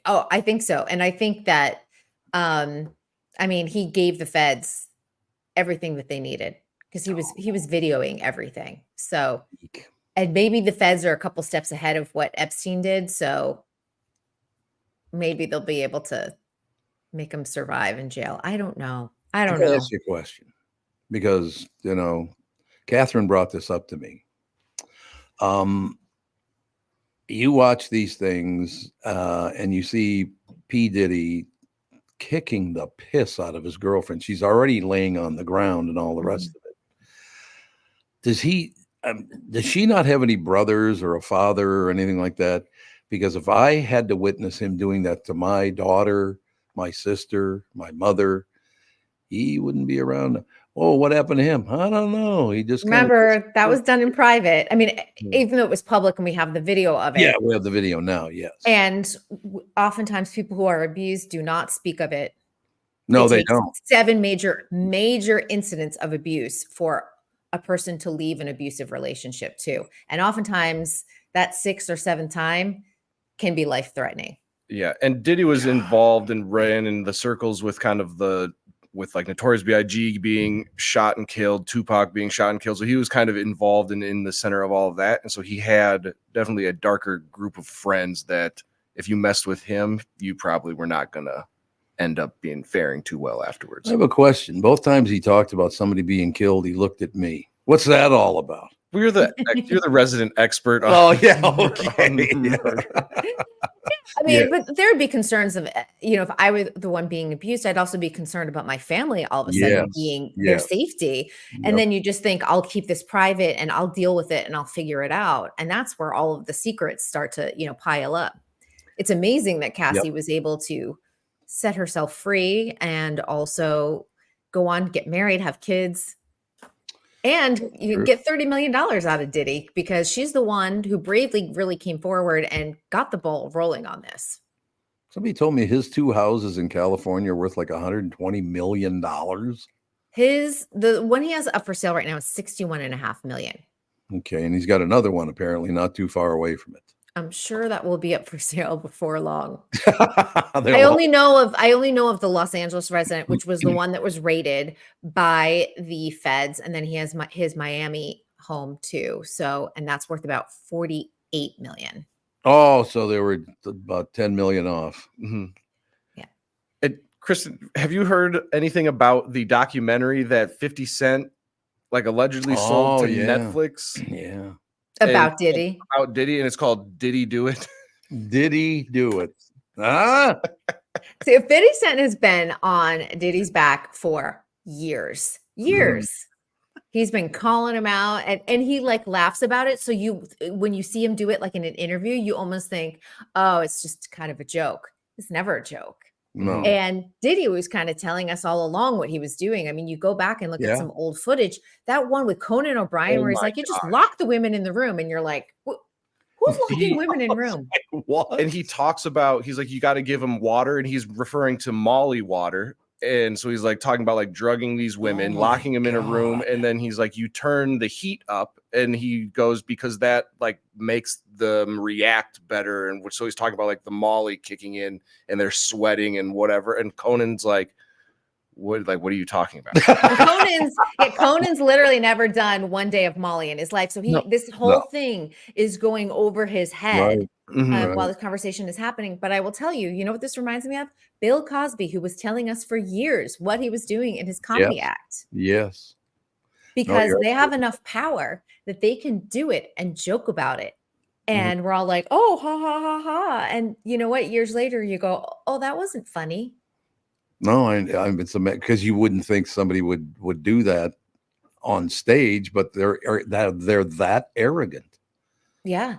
Oh, I think so, and I think that, he gave the feds everything that they needed because he was videoing everything. So, and maybe the feds are a couple steps ahead of what Epstein did. So maybe they'll be able to make him survive in jail. I don't know. I don't know. Ask you a question, because Catherine brought this up to me. You watch these things and you see P. Diddy kicking the piss out of his girlfriend. She's already laying on the ground and all the rest of it. Does she not have any brothers or a father or anything like that? Because if I had to witness him doing that to my daughter, my sister, my mother, he wouldn't be around. Oh, what happened to him? I don't know. He just remember that was done in private. I mean, even though it was public and we have the video of it. Yeah, we have the video now. Yes. And oftentimes people who are abused do not speak of it. No, they don't. 7 major incidents of abuse for a person to leave an abusive relationship too. And oftentimes that 6th or 7th time can be life-threatening. Yeah. And Diddy was involved and ran in the circles with kind of the with like Notorious B.I.G. being shot and killed, Tupac being shot and killed. So he was kind of involved in the center of all of that. And so he had definitely a darker group of friends that if you messed with him, you probably were not going to end up faring too well afterwards. I have a question. Both times he talked about somebody being killed, he looked at me. What's that all about? You're the resident expert. Oh, yeah. Okay. I mean, but there would be concerns of, if I were the one being abused, I'd also be concerned about my family all of a sudden being their safety. And then you just think, I'll keep this private and I'll deal with it and I'll figure it out. And that's where all of the secrets start to, pile up. It's amazing that Cassie was able to set herself free and also go on, get married, have kids. And you get $30 million out of Diddy because she's the one who bravely really came forward and got the ball rolling on this. Somebody told me his 2 houses in California are worth like $120 million. The one he has up for sale right now is $61.5 million. Okay, and he's got another one apparently not too far away from it. I'm sure that will be up for sale before long. I only know of the Los Angeles resident, which was the one that was raided by the feds, and then he has his Miami home too. So, and that's worth about $48 million. Oh, so they were about $10 million off. Mm-hmm. Yeah. Kristen, have you heard anything about the documentary that 50 Cent allegedly sold to Netflix? Yeah. About Diddy. About Diddy, and it's called Diddy Do It. Diddy Do It. Ah. See, 50 Cent has been on Diddy's back for years. He's been calling him out and he laughs about it. So when you see him do it in an interview, you almost think, oh, it's just kind of a joke. It's never a joke. No. And Diddy was kind of telling us all along what he was doing. I mean, you go back and look at some old footage. That one with Conan O'Brien, where he's like, you just lock the women in the room, and you're like, who's locking women in room? What? And he talks about, he's like, you got to give them water, and he's referring to Molly water. And so he's talking about drugging these women, locking them in a room, and then he's like, you turn the heat up, and he goes, because that makes them react better. And so he's talking about the Molly kicking in, and they're sweating and whatever. And Conan's like, what are you talking about? Conan's literally never done one day of Molly in his life. So this whole thing is going over his head. Right. While this conversation is happening. But I will tell you, you know what this reminds me of? Bill Cosby, who was telling us for years what he was doing in his comedy act. Yes. Because they have enough power that they can do it and joke about it. And we're all like, oh, ha, ha, ha, ha. And you know what? Years later, you go, oh, that wasn't funny. No, it's because you wouldn't think somebody would do that on stage, but they're that arrogant. Yeah.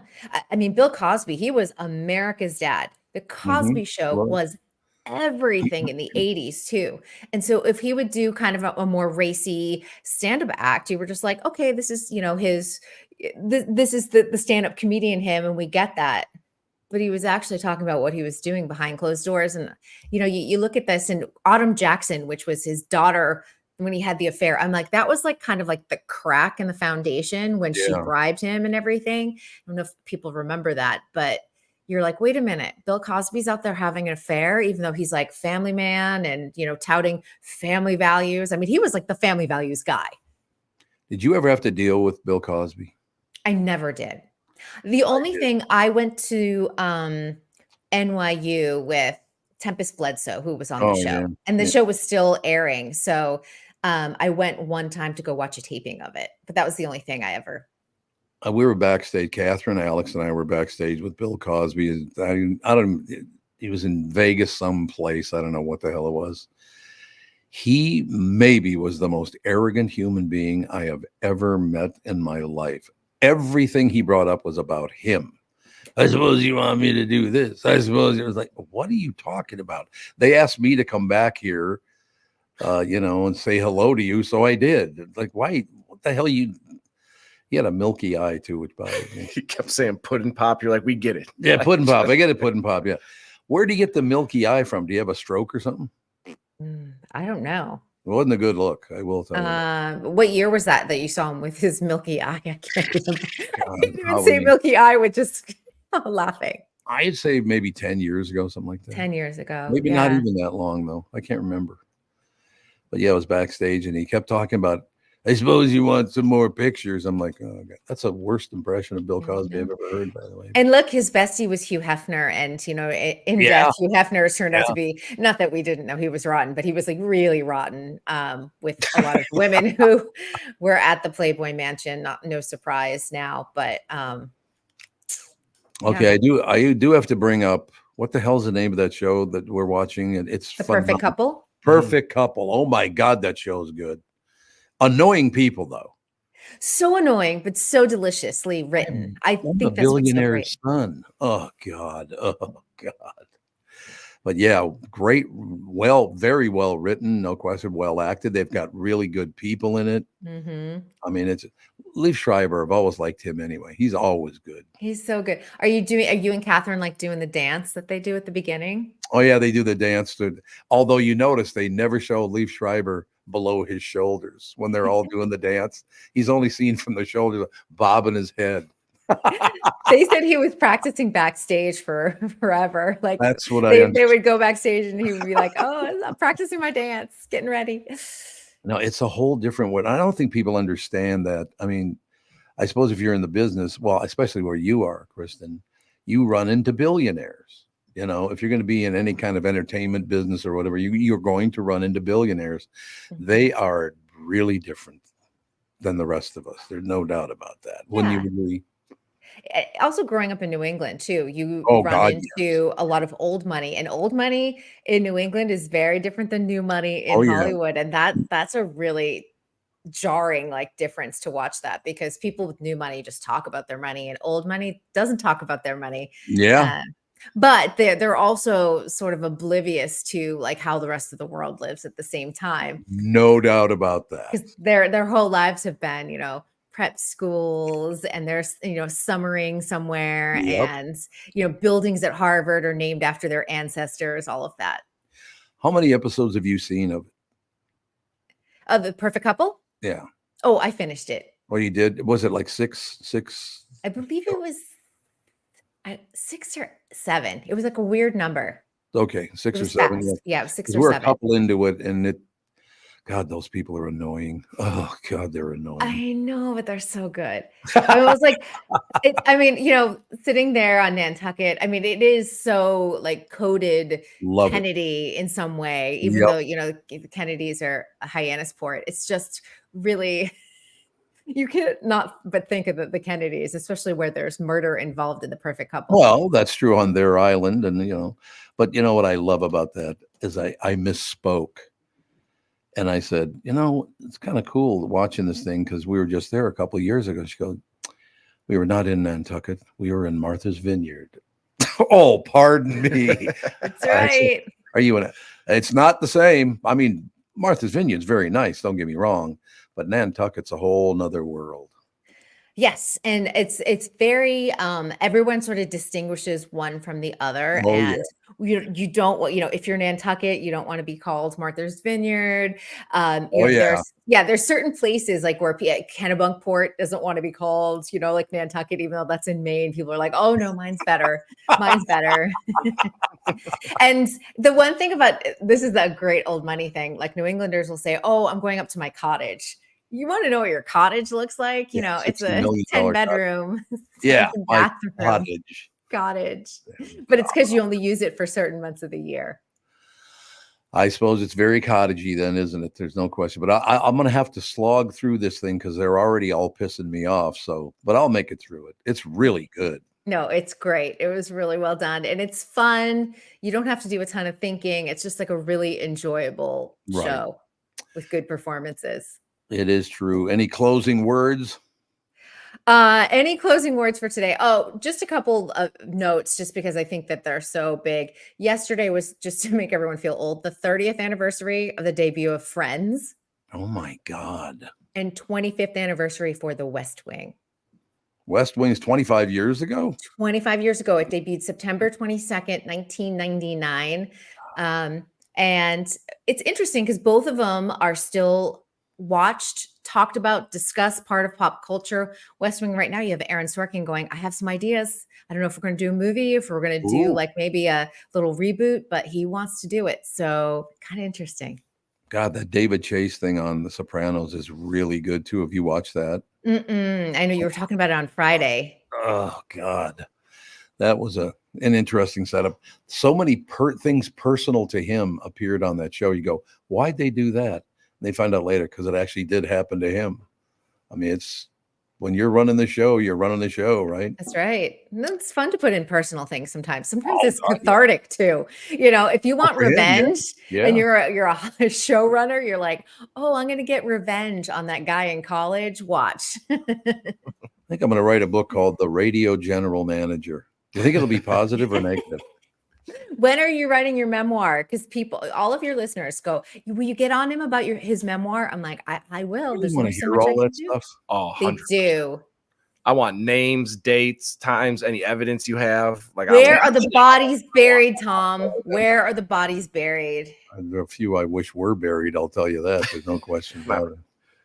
I mean, Bill Cosby, he was America's dad. The Cosby Show was everything in the 80s too. And so if he would do kind of a more racy stand-up act, you were just like, okay, this is, this is the stand-up comedian him, and we get that. But he was actually talking about what he was doing behind closed doors. And, you look at this, and Autumn Jackson, which was his daughter, when he had the affair, I'm like, that was kind of the crack in the foundation when she bribed him and everything. I don't know if people remember that, but you're like, wait a minute, Bill Cosby's out there having an affair, even though he's family man and, touting family values. I mean, he was the family values guy. Did you ever have to deal with Bill Cosby? I never did. The only thing, I went to NYU with Tempest Bledsoe, who was on the show, and the show was still airing. So I went one time to go watch a taping of it, but that was the only thing I ever. We were backstage. Catherine, Alex, and I were backstage with Bill Cosby. He was in Vegas someplace. I don't know what the hell it was. He maybe was the most arrogant human being I have ever met in my life. Everything he brought up was about him. I suppose you want me to do this. I suppose it was like, what are you talking about? They asked me to come back here, and say hello to you. So I did. Why? What the hell? He had a milky eye too, which bothered me. He kept saying pudding pop. You're like, we get it. Yeah, pudding pop. I get it, pudding pop. Yeah. Where do you get the milky eye from? Do you have a stroke or something? I don't know. It wasn't a good look, I will tell you. What year was that you saw him with his milky eye? I can't even say milky eye with just laughing. I'd say maybe 10 years ago, something like that. 10 years ago. Maybe not even that long, though. I can't remember. But yeah, I was backstage and he kept talking about, I suppose you want some more pictures. I'm like, oh, God. That's the worst impression of Bill Cosby I've ever heard, by the way. And look, his bestie was Hugh Hefner, and in death, Hugh Hefner turned out to be, not that we didn't know he was rotten, but he was like really rotten with a lot of women who were at the Playboy Mansion. No surprise now, but okay, I do have to bring up, what the hell's the name of that show that we're watching? And it's The Perfect Couple. Perfect Couple. Oh my God, that show's good. Annoying people though. So annoying, but so deliciously written. I I'm think the that's what's so billionaire's great. son. Oh God. Oh God. But yeah, great, very well written, no question, well acted. They've got really good people in it. Mhm. I mean, it's Leif Schreiber. I've always liked him anyway. He's always good. He's so good. Are you and Catherine like doing the dance that they do at the beginning? Oh yeah, they do the dance. Although you notice they never show Leif Schreiber below his shoulders when they're all doing the dance. He's only seen from the shoulders, bobbing his head. They said he was practicing backstage for forever. Like That's what they would go backstage and he would be like, "Oh, I'm practicing my dance, getting ready." No, it's a whole different way. I don't think people understand that. I mean, I suppose if you're in the business, well, especially where you are, Kristen, you run into billionaires. You know, if you're going to be in any kind of entertainment business or whatever, you're going to run into billionaires. They are really different than the rest of us. There's no doubt about that. Wouldn't you agree? Also, growing up in New England too, you Oh, run God, into a lot of old money, and old money in New England is very different than new money in Oh, yeah. Hollywood, and that's a really jarring like difference to watch that, because people with new money just talk about their money, and old money doesn't talk about their money. Yeah. But they're also sort of oblivious to like how the rest of the world lives at the same time, No doubt about that. because their whole lives have been, prep schools, and there's, summering somewhere, Yep. and buildings at Harvard are named after their ancestors, all of that. How many episodes have you seen of it? Of The Perfect Couple? Yeah. Oh, I finished it. Well, you did. Was it like six? I believe it was 6 or 7. It was like a weird number. Okay, It 6 or was 7. fast. Yeah, it was 6 'Cause or we're 7. a couple into it, and God, those people are annoying. Oh God, they're annoying. I know, but they're so good. I was like, sitting there on Nantucket, I mean, it is so like coded Love it. Kennedy in some way, even Yep. though, the Kennedys are a Hyannisport. It's just really, you can't not but think of the Kennedys, especially where there's murder involved in The Perfect Couple. Well, that's true on their island, and but you know what I love about that is I misspoke. And I said, it's kind of cool watching this thing because we were just there a couple of years ago. She goes, we were not in Nantucket. We were in Martha's Vineyard. Oh, pardon me. That's right. Are you in it? It's not the same. I mean, Martha's Vineyard's very nice. Don't get me wrong. But Nantucket's a whole nother world. Yes, and it's very everyone sort of distinguishes one from the other, Oh, and you don't want, if you're Nantucket, you don't want to be called Martha's Vineyard. There's certain places like where Kennebunkport doesn't want to be called, like Nantucket, even though that's in Maine. People are like, oh no, mine's better. Mine's better. And the one thing about this is that great old money thing, like New Englanders will say, oh, I'm going up to my cottage. You want to know what your cottage looks like? It's a $60 10 bedroom. Yeah, my bathroom. Cottage. But it's because you only use it for certain months of the year. I suppose it's very cottagey then, isn't it? There's no question. But I'm going to have to slog through this thing because they're already all pissing me off. But I'll make it through it. It's really good. No, it's great. It was really well done. And it's fun. You don't have to do a ton of thinking. It's just like a really enjoyable show with good performances. It is true. Any closing words? Any closing words for today? Oh, just a couple of notes, just because I think that they're so big. Yesterday was, just to make everyone feel old, the 30th anniversary of the debut of Friends. Oh my God. And 25th anniversary for The West Wing. West Wing's 25 years ago? 25 years ago. It debuted September 22nd, 1999. And it's interesting because both of them are still watched, talked about, discussed, part of pop culture. West Wing right now, you have Aaron Sorkin going, I have some ideas. I don't know if we're going to do a movie, if we're going to do like maybe a little reboot, but he wants to do it. So kind of interesting. God, that David Chase thing on The Sopranos is really good too. Have you watched that? I know you were talking about it on Friday. Oh God, that was an interesting setup. So many things personal to him appeared on that show. You go, why'd they do that? And they find out later because it actually did happen to him. I mean, it's when you're running the show, you're running the show, right? That's right. And it's fun to put in personal things sometimes. Sometimes it's cathartic too. You know, if you want revenge and you're a showrunner, you're like, oh, I'm going to get revenge on that guy in college. Watch. I think I'm going to write a book called The Radio General Manager. Do you think it'll be positive or negative? When are you writing your memoir? Because people, all of your listeners go, will you get on him about his memoir? I'm like, I will. There's want to hear all that stuff. Oh, they do. I want names, dates, times, any evidence you have. Like, where are the bodies buried, Tom? Where are the bodies buried? There are a few I wish were buried. I'll tell you that. There's no question about it.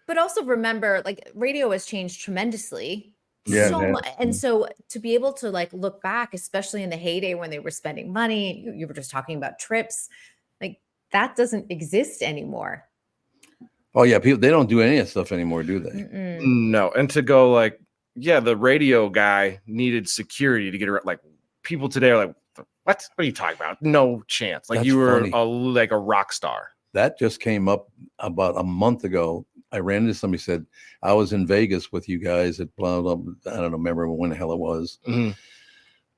But also remember, like, radio has changed tremendously. Yeah, so much. And so to be able to like look back, especially in the heyday when they were spending money, you were just talking about trips, like that doesn't exist anymore. Oh yeah, people, they don't do any of that stuff anymore, do they? No. And to go like, yeah, the radio guy needed security to get around. Like people today are like, what are you talking about? No chance. Like, you were like a rock star. That just came up about a month ago. I ran into somebody said, I was in Vegas with you guys at blah, blah, blah. I don't remember when the hell it was.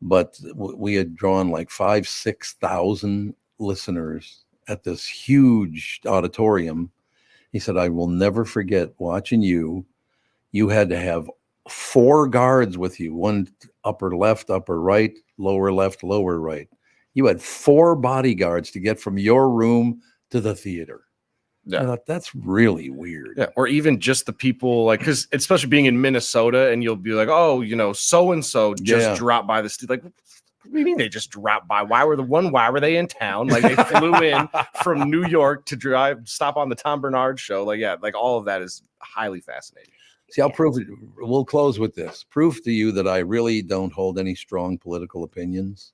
But we had drawn like 5,000-6,000 listeners at this huge auditorium. He said, I will never forget watching you. You had to have 4 guards with you, one upper left, upper right, lower left, lower right. You had 4 bodyguards to get from your room to the theater. Yeah. I thought, that's really weird. Yeah. Or even just the people, like, because especially being in Minnesota, and you'll be like, oh, you know, so-and-so just dropped by the like, what do you mean they just dropped by? Why were they in town? Like, they flew in from New York to stop on the Tom Barnard show. Like, yeah, like all of that is highly fascinating. See, I'll prove it. We'll close with this. Proof to you that I really don't hold any strong political opinions.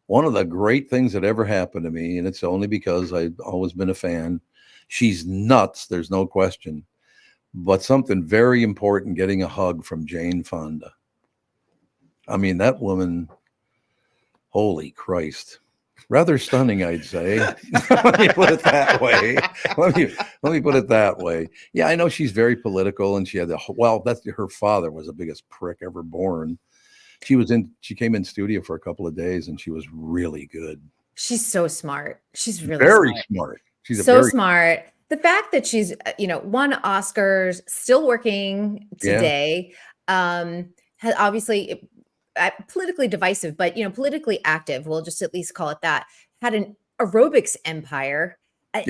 One of the great things that ever happened to me, and it's only because I've always been a fan. She's nuts, there's no question. But something very important, getting a hug from Jane Fonda. I mean, that woman, holy Christ. Rather stunning, I'd say. Let me put it that way. Let me put it that way. Yeah, I know she's very political, and she had her father was the biggest prick ever born. She came in studio for a couple of days, and she was really good. She's so smart. She's really very smart. She's so smart. The fact that she's, won Oscars, still working today, has obviously politically divisive, but, politically active. We'll just at least call it that. Had an aerobics empire. I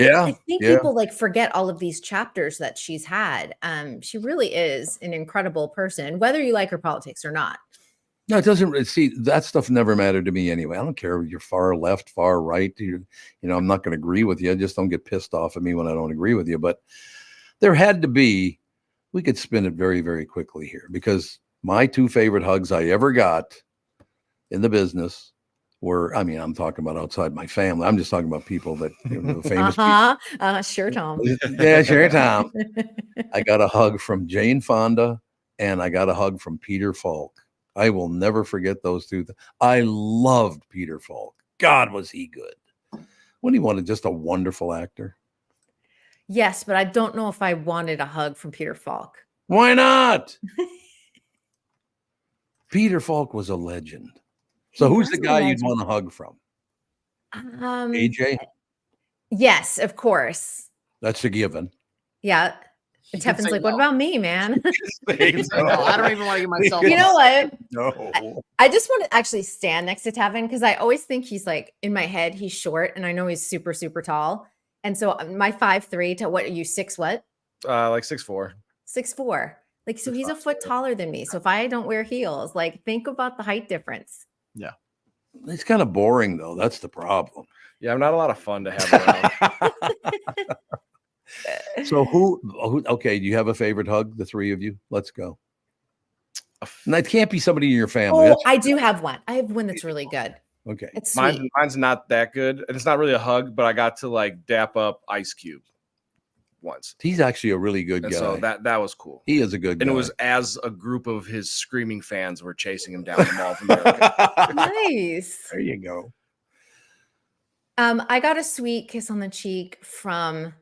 think people like forget all of these chapters that she's had. She really is an incredible person, whether you like her politics or not. No, it doesn't. See, that stuff never mattered to me anyway. I don't care if you're far left, far right. I'm not going to agree with you. Just don't get pissed off at me when I don't agree with you. But there had to be, we could spin it very, very quickly here, because my 2 favorite hugs I ever got in the business were, I'm talking about outside my family. I'm just talking about people that, famous people. Sure, Tom. Yeah, sure, Tom. I got a hug from Jane Fonda, and I got a hug from Peter Falk. I will never forget those 2. I loved Peter Falk. God, was he good. When he wanted just a wonderful actor. Yes, but I don't know if I wanted a hug from Peter Falk. Why not? Peter Falk was a legend. So who's the guy you'd want a hug from? AJ? Yes, of course. That's a given. Yeah. And Tevin's like, what about me, man? I don't even want to give myself. You know what? No. I just want to actually stand next to Tevin, because I always think he's like, in my head, he's short, and I know he's super, super tall. And so my 5'3" to what are you, 6 what? Like 6'4". 6'4". Like, so he's a foot taller than me. So if I don't wear heels, like, think about the height difference. Yeah. It's kind of boring, though. That's the problem. Yeah, I'm not a lot of fun to have around. So who? Okay, do you have a favorite hug? The 3 of you. Let's go. And that can't be somebody in your family. Oh, I do have one. I have one that's really good. Okay, it's sweet. Mine's not that good, and it's not really a hug, but I got to like dap up Ice Cube. once. He's actually a really good And guy. so that was cool. He is a good guy. And it was as a group of his screaming fans were chasing him down the mall from the Nice. There you go. I got a sweet kiss on the cheek from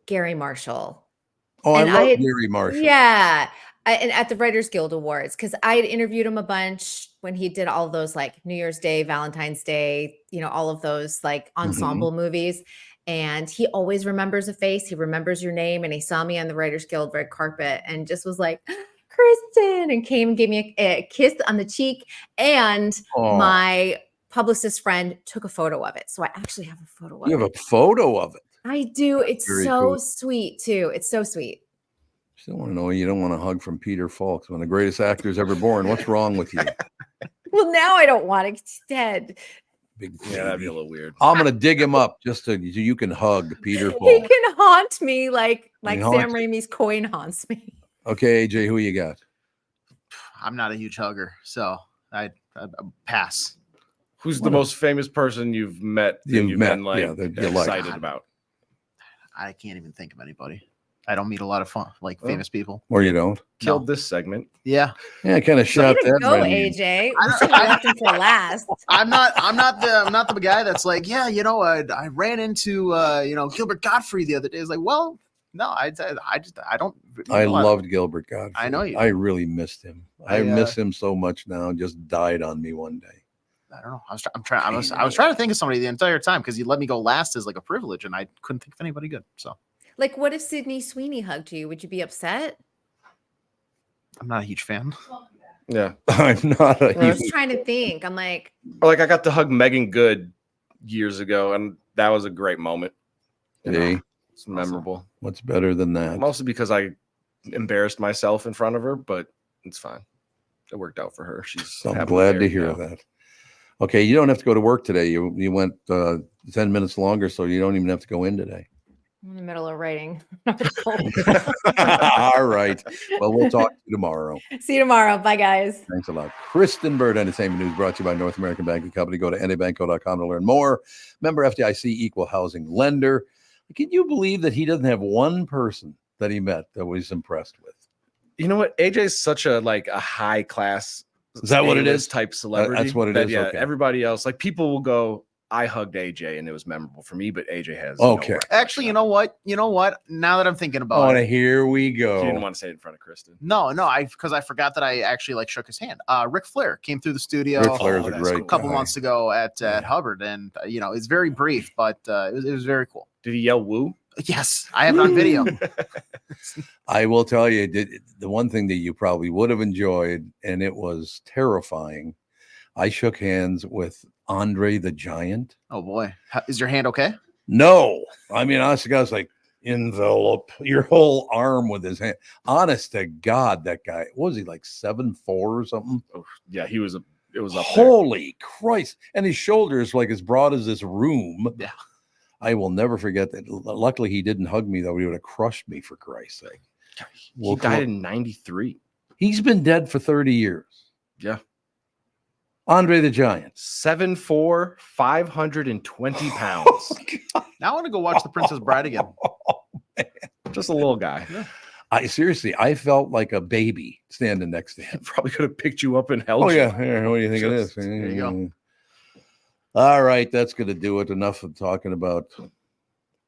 Gary Marshall. Oh, And I love Gary Marshall. Yeah. And at the Writers Guild Awards, because I had interviewed him a bunch when he did all those like New Year's Day, Valentine's Day, all of those like ensemble movies. And he always remembers a face. He remembers your name. And he saw me on the Writers Guild red carpet and just was like, Kristen, and came and gave me a kiss on the cheek. And my publicist friend took a photo of it. So I actually have a photo of it. You have a photo of it. I do. It's Very so cool. sweet too. It's so sweet. Still want to know you don't want a hug from Peter Falk, one of the greatest actors ever born. What's wrong with you? Well, now I don't want it. It's dead. Yeah, that'd be a little weird. I'm gonna dig him up just so you can hug Peter He Falk. can haunt me like He Sam haunts you. Raimi's coin haunts me. Okay, AJ, who you got? I'm not a huge hugger, so I pass. Who's the most famous person you've met? That You've met, been like yeah, that you like. excited about? I can't even think of anybody. I don't meet a lot of famous people. Or you don't? Killed this segment. Yeah. Yeah, kind of shot that. Go, right in. AJ. We should have left him for last. I'm not the guy that's like, yeah, I ran into Gilbert Gottfried the other day. It's like, well, no, I don't. I loved Gilbert Gottfried. I know you. I really missed him. I miss him so much now. Just died on me one day. I don't know. I was trying to think of somebody the entire time because you let me go last as like a privilege, and I couldn't think of anybody good. So, Like, what if Sydney Sweeney hugged you? Would you be upset? I'm not a huge fan. Yeah, I'm not a I was huge. trying to think. I'm like, Or like I got to hug Megan Good years ago, and that was a great moment. Hey, It's memorable. what's better than that? Mostly because I embarrassed myself in front of her, but it's fine. It worked out for her. She's. I'm happily glad to married hear now. that. Okay, you don't have to go to work today. You went 10 minutes longer, so you don't even have to go in today. I'm in the middle of writing. All right. Well, we'll talk to you tomorrow. See you tomorrow. Bye, guys. Thanks a lot. Kristen Bird, Entertainment News, brought to you by North American Banking Company. Go to nabanco.com to learn more. Member FDIC, equal housing lender. Can you believe that he doesn't have one person that he met that was impressed with? You know what? AJ's such a high class. Is that what it A-list is? Type celebrity. That's what it that, is? Yeah. Okay. Everybody else, like people will go, I hugged AJ and it was memorable for me, but AJ has. Okay. Actually, you know what? Now that I'm thinking Oh, about it, here we She go. didn't want to say it in front of Kristen. no, because I forgot that I actually shook his hand. Ric Flair came through the studio Ric Flair's a that's great cool. a couple guy. months ago at Hubbard, and it's very brief, but it was very cool. Did he yell woo? Yes, I have it on video. I will tell you, the one thing that you probably would have enjoyed, and it was terrifying. I shook hands with Andre the Giant. Oh boy, is your hand okay? No, I mean, honestly, guys, like envelop your whole arm with his hand. Honest to God, that guy, what was he like 7'4" or something? Oh, yeah, it was up there. Holy Christ! And his shoulders like as broad as this room. Yeah. I will never forget that. Luckily, he didn't hug me, though. He would have crushed me, for Christ's sake. He died in 93. He's been dead for 30 years. Yeah. Andre the Giant. 7'4", 520 pounds. Now I want to go watch The Princess Bride again. Just a little guy. I felt like a baby standing next to him. Probably could have picked you up and held Oh, you. yeah. Here, what do you think of this? There you go. All right. That's going to do it. Enough of talking about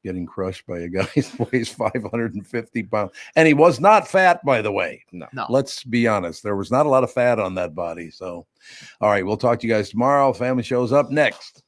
getting crushed by a guy who weighs 550 pounds. And he was not fat, by the way. No. Let's be honest. There was not a lot of fat on that body. So, all right. We'll talk to you guys tomorrow. Family Show's up next.